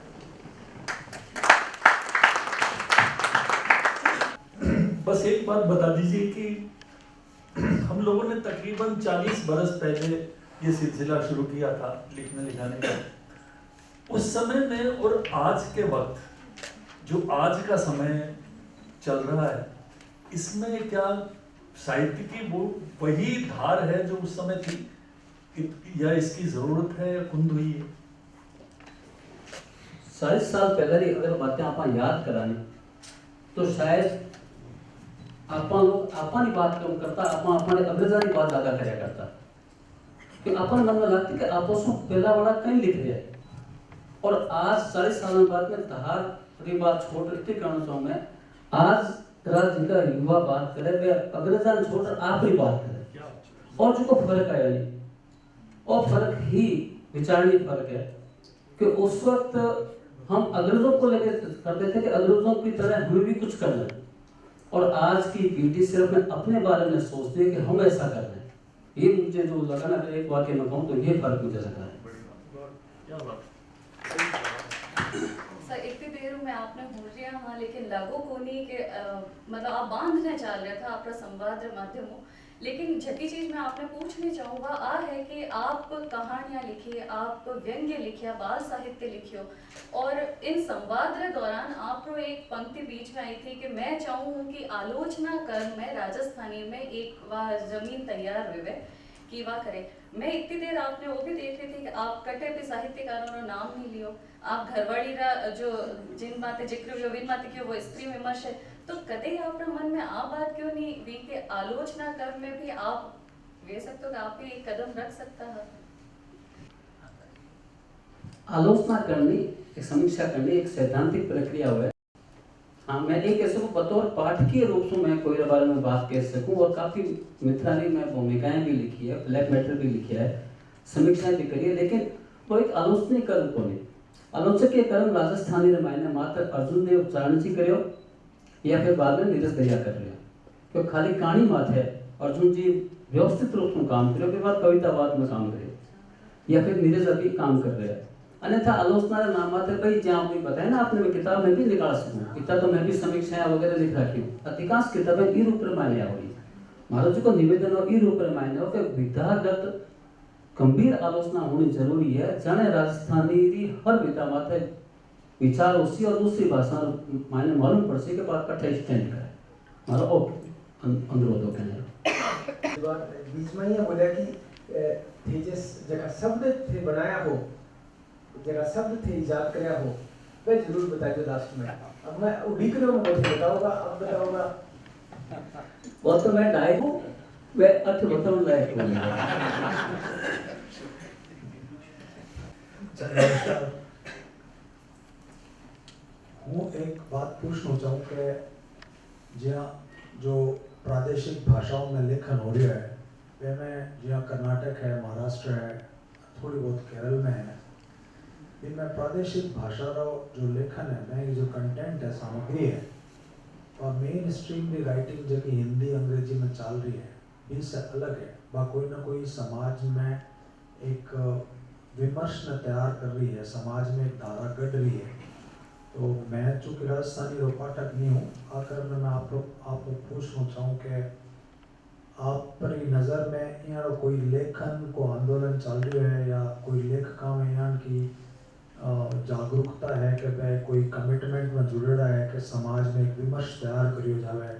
बस एक बात बता दीजिए कि हम लोगों ने तकरीबन 40 बरस पहले ये सिलसिला शुरू किया था लिखने लिखाने का। उस समय में और आज के वक्त जो आज का समय चल रहा है, इसमें क्या साहित्य की वो वही धार है जो उस समय थी, या इसकी जरूरत है या कुंद हुई है? 40 साल पहले अगर बातें आप याद करानी तो शायद अपन लोग अपनी बात कम करता, अपन अपने अग्रजा की बात ज्यादा कराया करता, कि अपन मन में लगती कि आपस में पहला बड़ा कहीं लिख रहे हैं। और आज 40 साल बाद में धार की बात छोड़ रही कहना चाहूँ मैं, आज राज्य का युवा बात करे वे अग्रजा छोड़ आप ही बात करें। और जो फर्क आया नहीं, और फर्क ही विचारणी फर्क है कि उस वक्त हम अग्रजों को लेकर करते थे कि अग्रजों की तरह हमें भी कुछ करना है, और आज की पीढ़ी सिर्फ में अपने बारे में सोचती है कि हम ऐसा कर रहे हैं। ये मुझे जो लगा ना, एक वाक्य में कहूँ तो ये फर्क मुझे लगा है। सर इतनी देर में आपने हो रहा हाँ, लेकिन लागू कोनी के मतलब आप बांधने चल रहा था आपका संवाद माध्यम हो, लेकिन छठी चीज मैं आपने पूछने चाहूँगा आ है कि आप कहानियाँ लिखिए, आप व्यंग्य लिखिए, बाल साहित्य लिखियो, और इन संवाद के दौरान आप एक पंक्ति बीच में आई थी कि मैं चाहूँ कि आलोचना कर मैं राजस्थानी में एक वह जमीन तैयार हुए कि वह करे। मैं इतनी देर आपने वो भी देख रही थी कि आप कटे पे साहित्यकारों का नाम नहीं लियो, आप घरवाली रा जो जिन बातें जिक्र हुई विन बातें क्यों वो स्त्री विमर्श है, तो कदे आपका मन में आ बात क्यों नहीं हुई कि आलोचना कर में भी आप वे सकते हो कि आप भी एक कदम रख सकता है? आलोचना करनी, एक समीक्षा करनी एक सैद्धांतिक प्रक्रिया हुआ है। हाँ, मैं एक ऐसे को बतौर पाठकीय रूप से मैं कोई बारे में बात कह सकूं, और काफी मित्रानी में भूमिकाएं भी लिखी है, ब्लैक मैटर भी लिखी है, समीक्षाएं भी करी है, लेकिन वो एक आलोचनी कर्म को नहीं। आलोचक के कर्म राजस्थानी रामायण में मात्र अर्जुन देव उच्चारण जी करो या फिर बाद में नीरज दरिया कर रहे हो, क्योंकि खाली कहानी बात है अर्जुन जी व्यवस्थित रूप में काम करो, के बाद कवितावाद में काम करे या फिर नीरज अभी काम कर रहे हैं। अन्यथा आलोचना नाम मात्र भाई जहाँ भी बताया ना आपने, किताब में भी निकाल सकूँ, किताब तो मैं भी समीक्षाएं वगैरह लिख रखी हूँ। अधिकांश किताबें ई रूप रामायण हुई, महाराज जी को निवेदन और ई रूप रामायण हो कि विधागत गंभीर आलोचना होनी जरूरी है, जाने राजस्थानी हर विधा माथे विचार उसी और दूसरी भाषा मायने मालूम पड़ से के बाद कट्ठा स्टैंड करे। हमारा अनुरोध हो कहने बीच में ये बोला कि तेजस जगह शब्द थे बनाया हो, जगह शब्द थे इजाद कराया हो, वह जरूर बताइए लास्ट में। अब मैं उड़ीक रहा हूँ, मुझे बताऊंगा, अब बताऊंगा। वो तो मैं डाय हूँ, वह अर्थ बताऊँ लायक हूँ। હું એક વાત પૂછना चाहूँ कि જ્યાં जो प्रादेशिक भाषाओं में लेखन हो रहा है, वे में जहाँ कर्नाटक है, महाराष्ट्र है, थोड़ी बहुत केरल में है, इनमें प्रादेशिक भाषा का जो लेखन है, में जो कंटेंट है, सामग्री है, और मेन स्ट्रीम की राइटिंग जो कि हिंदी अंग्रेजी में चल रही है, इससे अलग है। वह कोई ना कोई समाज में एक विमर्श न तैयार कर रही है, समाज में एक धारा गढ़ रही है। तो मैं चूँकि राजस्थानी रो पाठक नहीं हूँ, आकर मैं आपको पूछना चाहूँ कि आप पर नज़र में यहाँ कोई लेखन को आंदोलन चल रहा है, या कोई लेखकों में यहाँ की जागरूकता है कि वह कोई कमिटमेंट में जुड़ रहा है कि समाज में एक विमर्श तैयार करियो जावे,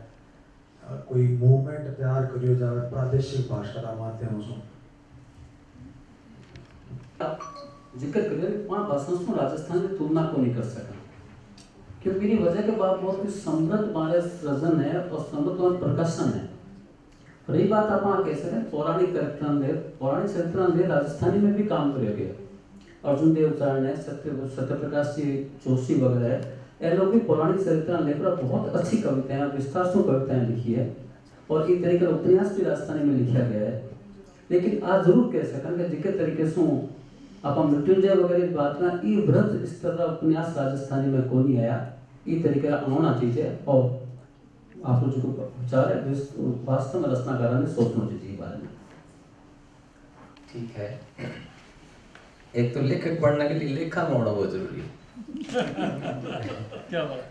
कोई मूवमेंट तैयार करियो जावे प्रादेशिक भाषा का माध्यम से। जिक्र करें वहाँ भाषा से राजस्थान की तुलना को नहीं कर सका, क्योंकि मेरी वजह के बाद बहुत ही समृद्ध हमारे सृजन है और समृद्ध और प्रकाशन है। रही बात आप वहाँ कैसे हैं पौराणिक चरित्र ने राजस्थानी में भी काम करे गए। अर्जुन देव चारण है, सत्यप्रकाश जी जोशी वगैरह है, ये लोग भी पौराणिक चरित्र लेकर बहुत अच्छी कविताएं, विस्तार से कविताएं लिखी है, और एक तरीके का उपन्यास भी राजस्थानी में लिखा गया है। लेकिन आज जरूर कह सकते कि जिस तरीके से आप मृत्युंजय वगैरह की बात ना, ये वृद्ध इस तरह उपन्यास राजस्थानी में को नहीं आया, ये तरीके का होना चाहिए। और आप जो विचार है वास्तव में रचनाकारों ने सोचना चाहिए बारे में। ठीक है, एक तो लेखक पढ़ने के लिए लेखा में होना बहुत जरूरी है। क्या बात?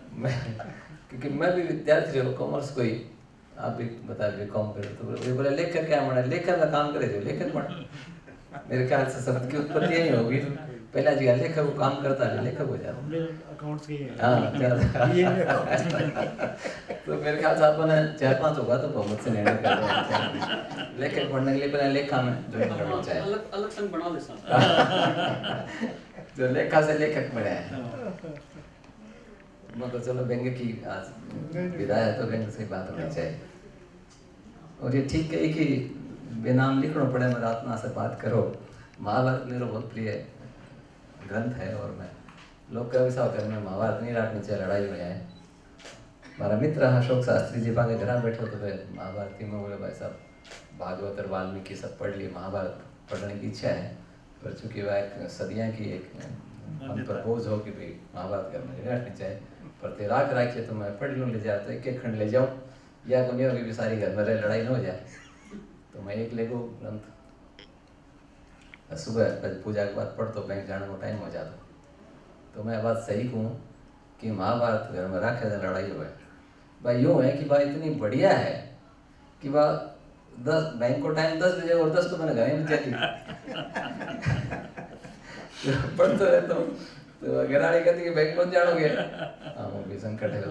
क्योंकि मैं भी विद्यार्थी रहा कॉमर्स को ही, आप भी बता कॉम करे तो बोले लेखक क्या बना, लेखक का काम करे जो लेखक बना। मेरे ख्याल से शब्द की उत्पत्ति यही होगी, पहला जगह लेखक वो काम करता है, लेखक हो जाता है। अकाउंट्स की हाँ तो मेरे ख्याल से आपने 4-5 होगा तो बहुत से निर्णय कर रहे हैं। लेखक पढ़ने के लिए पहले लेखा में जो करना चाहिए, अलग संग बना देता जो लेखा से लेखक बने हैं। मतलब चलो व्यंग्य की आज विदाई है तो व्यंग्य से बात होनी चाहिए। और ये ठीक है कि बेनाम लिखना पड़े, मैं रातना से बात करो। महाभारत मेरा बहुत प्रिय ग्रंथ है, और मैं लोग कभी साहब कर में महाभारत नहीं रखनी चाहिए, लड़ाई में है। हमारा मित्र अशोक शास्त्री जी पाके घर बैठे तो महाभारत की में बोले भाई साहब भागवत और वाल्मीकि सब पढ़ लिए, महाभारत पढ़ने की इच्छा है, पर चूँकि वह एक सदियाँ की एक हम पर बोझ हो कि भाई महाभारत घर में रखनी चाहिए, पर ते राख रखिए तो मैं पढ़ लूँ, ले जाए तो एक खंड ले जाऊँ, या को नहीं होगी भी सारी घर में रहे लड़ाई न हो जाए, तो मैं एक ले गो ग्रंथ सुबह पूजा के बाद पढ़ तो बैंक जाने को टाइम हो जाता। तो मैं बात सही कहूँ कि महाभारत घर में रखे तो लड़ाई हो भाई यूँ है कि भाई इतनी बढ़िया है कि वह 10 बैंक को टाइम 10 बजे और 10 तो मैंने घर में जाती पढ़ते रहता हूँ। तो घराड़ी कहती कि बैंक पहुँच जाओगे, हाँ वो भी संकट है।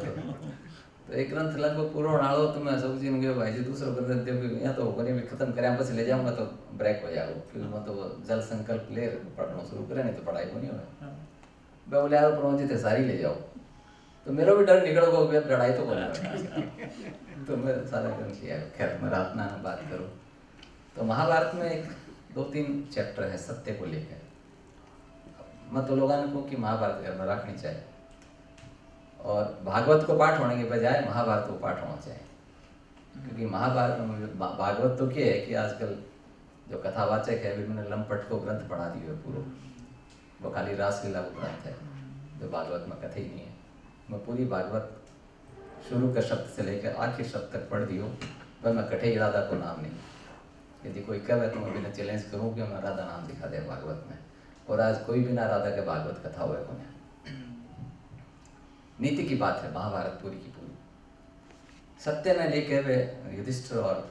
तो एक ग्रंथ लगभग पूरा नालो तो मैं सोची में गयो भाई जी दूसरो ग्रंथ दे यहाँ तो कोनी भी खत्म कराया પછી ले जाऊंगा तो ब्रेक हो जाएगा, फिर मैं तो जल संकल्प ले पढ़ना शुरू करे, नहीं तो पढ़ाई को नहीं होगा। मैं बोले यार पहुंचे थे सारी ले जाओ, तो मेरा भी डर निकल गया, लड़ाई तो करना तो मैं सारा ग्रंथ किया। खैर मैं रातना में बात करूँ तो महाभारत में एक 2-3 चैप्टर है सत्य को लेकर। मैं तो लोगों को कि महाभारत घर में रखनी चाहिए, और भागवत को पाठ होने के बजाय महाभारत को पाठ होना चाहिए, क्योंकि महाभारत में भागवत तो क्या है कि आजकल जो कथावाचक है विभिन्न लंपट को ग्रंथ बना दिए है पूरा, वो खाली रासलीला को ग्रंथ है, जो भागवत में कथा ही नहीं है। मैं पूरी भागवत शुरू के शब्द से लेकर आखिर शब्द तक पढ़ दियो, वह मैं कठे राधा को नाम नहीं। यदि कोई कहे तो मैं बिना चैलेंज करूँ कि मैं राधा नाम दिखा दे भागवत में, और आज कोई बिना राधा के भागवत कथा हुए को नहीं। नीति की बात है महाभारत पूरी की पूरी। सत्य ने लेके वे युधिष्ठिर और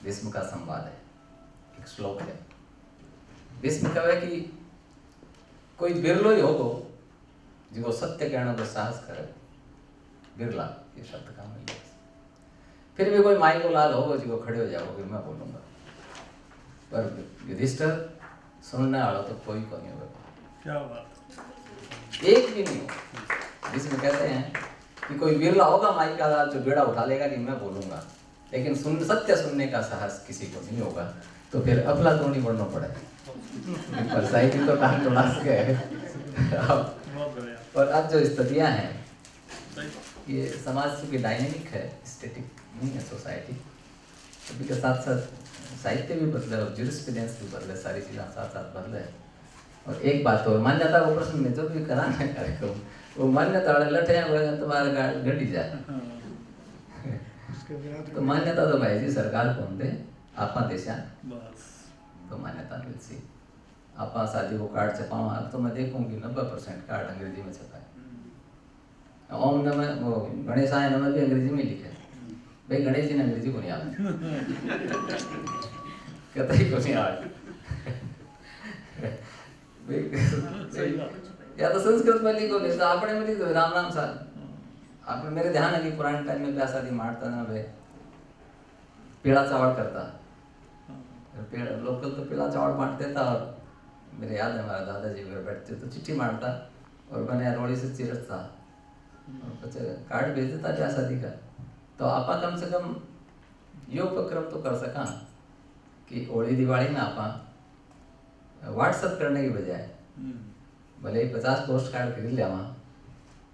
भीष्म का संवाद है। एक श्लोक है, भीष्म कहे कि कोई बिरलो ही होगो जो सत्य कहने को साहस करे, बिरला ये शब्द का मिल फिर भी कोई माई को लाल होगा जी, वो खड़े हो जाओ फिर मैं बोलूँगा। पर युधिष्ठिर सुनने वाला तो कोई को नहीं होगा, क्या बात, एक भी नहीं होगा। जिसमें कहते हैं कि कोई बिरला होगा माई का लाल जो बेड़ा उठा लेगा कि मैं बोलूँगा, लेकिन सत्य सुनने का साहस किसी को नहीं होगा। तो फिर अपना तो नहीं बढ़ना पड़े, पर सही भी तो काम तो ना सके। और अब जो स्थितियाँ हैं ये समाज की डायनेमिक है, स्टैटिक नहीं है सोसाइटी। सभी के साथ साथ साहित्य भी बदले और जूरिस्प्रूडेंस भी बदले, सारी चीज़ें साथ साथ बदले। और एक बात और मान्यता वो प्रश्न में जो भी कराना कार्यक्रम वो मान्यता वाले लठे तुम्हारा घटी जाए। तो मान्यता तो भाई जी सरकार को दे, आपा देशा तो मान्यता मिल सी। आपा शादी को कार्ड छपावा, अब तो मैं देखूंगी 90% कार्ड अंग्रेजी में छपा है। ओम नमः वो गणेशाय नमः भी अंग्रेजी में लिखे, भाई गणेश जी ने अंग्रेजी को नहीं आती, कहता ही कुछ नहीं आती। या तो संस्कृत में लिखो, नहीं तो आपने में लिख दो राम राम सा। आपने मेरे ध्यान है कि पुराने टाइम में ब्याह शादी मारता ना वे पेड़ा चावल करता, लोकल तो पेड़ा चावल बांटते था। और मेरे याद है हमारा दादाजी अगर बैठते तो चिट्ठी मारता और बने रोड़ी से चिरसता और बच्चे कार्ड भेज देता ब्याह शादी का। तो आपा कम से कम यो उपक्रम तो कर सका कि होली दिवाली में आपा व्हाट्सएप करने की बजाय भले ही 50 पोस्ट कार्ड खरीद लिया वहाँ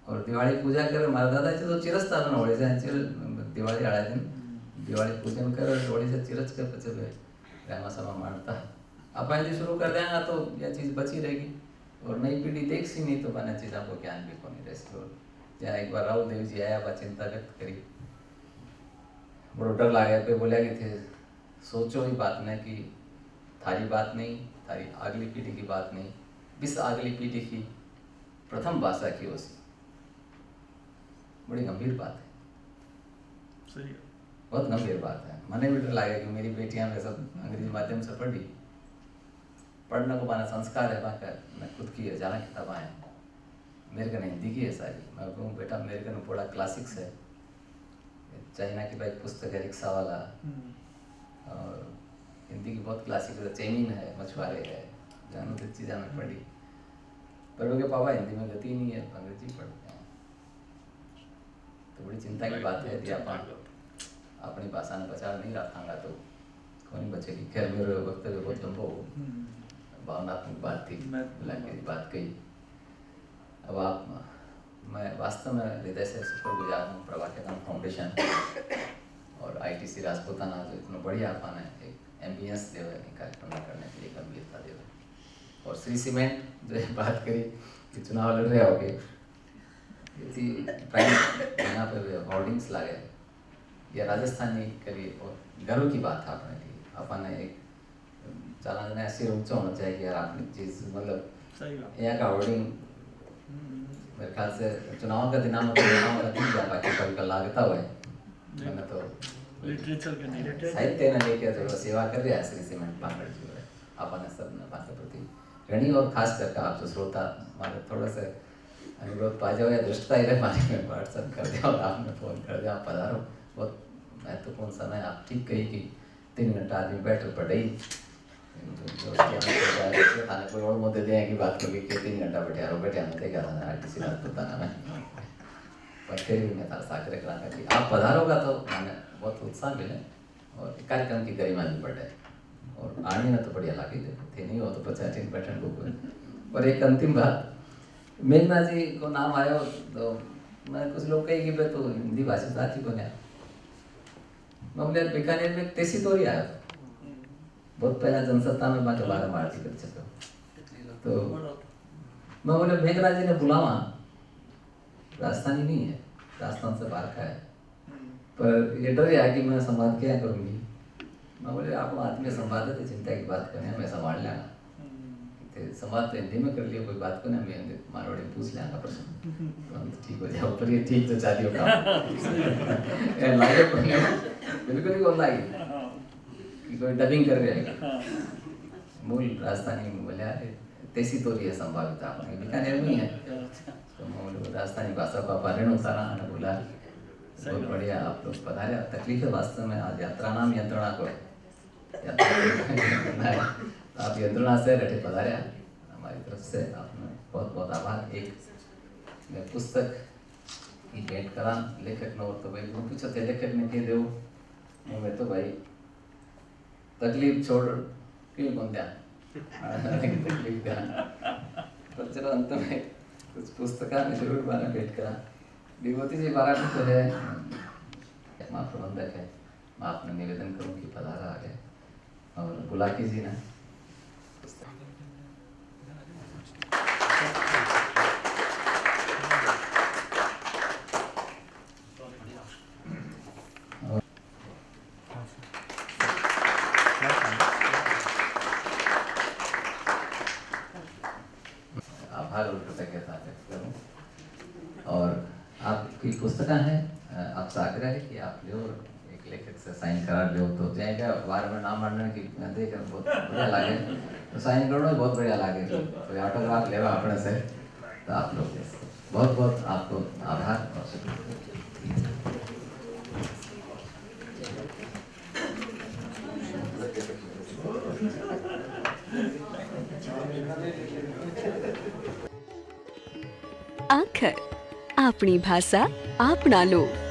और दिवाली पूजा कर। हमारा दादाजी तो चिरसता बना होली से दिवाली आड़ा दिन दिवाली पूजन कर होली से चिरस कर पचे रामा समा मारता। आप यदि शुरू कर देंगे तो यह चीज़ बची रहेगी और नई पीढ़ी देख सी नहीं तो बना चीज़ आपको ज्ञान भी को नहीं रहे। और जहाँ एक बार राहुल देव जी आया, चिंता व्यक्त करी, बड़ो डर लगे पे बोलिया कि थे सोचो ही बात नहीं कि थारी बात नहीं, थारी अगली पीढ़ी की बात नहीं, बिस अगली पीढ़ी की प्रथम भाषा की ओसी। बड़ी गंभीर बात है, सही है, बहुत गंभीर बात है। मैंने भी डर लगा कि मेरी बेटियां में सब अंग्रेजी माध्यम से पढ़ी, पढ़ने को माना संस्कार है बाका, मैं खुद की हजारा किताबें हैं, मेरे को हिंदी की है सारी। मैं कहूँ बेटा मेरे को थोड़ा क्लासिक्स है, चाइना की भाई पुस्तक है रिक्शा वाला, और हिंदी की बहुत क्लासिक है, चैनीन है, मछुआरे है, जानो तो चीज़ें मैं पढ़ी। पर वो के पापा हिंदी में गति नहीं है, अंग्रेजी पढ़ते हैं। तो बड़ी चिंता की बात है कि आप अपनी भाषा में बचा नहीं रखांगा तो कौन बचेगी। खैर मेरे वक्तव्य बहुत लंबा हो, भावनात्मक बात थी, की बात कही। अब आप मैं वास्तव में हृदय से शुक्रगुजार हूँ प्रभाकेतन फाउंडेशन और ITC राजपूताना जो इतना बढ़िया आपने एक एम्बियंस दे कार्यक्रम करने के लिए गंभीरता दे। और श्री सीमेंट जो बात करी कि चुनाव लड़ रहे होगे, यहाँ पे होर्डिंग्स लागे या राजस्थानी करिए और गर्व की बात है अपने लिए। अपने एक चला जने ऐसी ऊंचा होना चाहिए यार अपनी चीज़, मतलब यहाँ का होर्डिंग मेरे ख्याल से चुनाव का दिन बाकी कल लागता हुआ है। मैंने तो लिटरेचर के नहीं साहित्य ने लेके जो सेवा कर रहे हैं श्री सीमेंट पांगड़ जी है अपने सब के प्रति ऋणी। और खास करके आप जो श्रोता हमारे थोड़ा सा अनुरोध पा जाओ या दृष्टता ही रहे पानी में व्हाट्सएप कर दिया और आपने फ़ोन कर दिया, आप पधारो। बहुत महत्वपूर्ण समय आप ठीक कही कि 3 घंटा आदमी बैठ कर पढ़े ही थाने कोई और मुद्दे दें की बात करी कि 3 घंटा बैठे हमें देखा था ITC राजपूताना में। पर फिर भी मैं था साकरे कराना कि आप पधारोगा तो मैंने बहुत उत्साह मिले और कार्यक्रम की गरिमा भी बढ़े। और आने में तो बढ़िया लगी थे नहीं हो तो 50% बुक। और एक अंतिम बात, मेघना जी को नाम आया तो मैं कुछ लोग कही कि भाई तो हिंदी भाषा साथी को नहीं, मैं बोले बीकानेर में तेसी तोरी आया था बहुत पहला जनसत्ता में बाकी 12 मार्च कर चुका। तो मैं बोले मेघना जी ने बुलावा, राजस्थानी नहीं है, राजस्थान से बाहर का है, पर ये डर है कि मैं संवाद क्या करूँगी। मैं बोले आप आत्मीय संवाद है तो चिंता की बात करें, मैं संभाल लेंगा। संवाद तो हिंदी में कर लिया, कोई बात को ना मैं मारवाड़ी में पूछ लेंगा प्रश्न ठीक हो जाओ। पर ये ठीक तो चालियो का लागे बिल्कुल ही बोल लागे कि कोई डबिंग कर रहे हैं मूल राजस्थानी में बोले तेसी तोरी है संभावित आपने बीकानेर में है तो राजस्थानी भाषा का पालन होता रहा बोला बहुत बढ़िया आप लोग पधारे। तकलीफ है वास्तव में, आज यात्रा नाम यंत्रणा को है, आप यंत्रणा से रटे पधारे हमारी तरफ से आपने बहुत बहुत आभार। एक मैं पुस्तक की भेंट करा लेखक ने, और तो भाई वो पूछो थे लेखक ने कह दो मैं तो भाई तकलीफ छोड़ क्यों कौन दिया तकलीफ दिया, पर चलो अंत में कुछ पुस्तका में जरूर बारा भेंट करा। विभूति जी बारा तो है माँ प्रबंधक है, मैं आपने निवेदन करूँ कि पधारा आ गए, और गुलाकी जी ने आभार और कृतज्ञता व्यक्त करूँ। और आपकी पुस्तक है, आपसे आग्रह है कि आप लो, एक लेखक से साइन करा लो तो जाएगा बार में नाम मानने की देख बहुत बढ़िया लगे, तो साइन करना बहुत बढ़िया लगे, तो ऑटोग्राफ लेवा अपने से, तो आप लोग बहुत बहुत आपको आभार और शुक्रिया। આખર આપણી ભાષા આપણા લોક।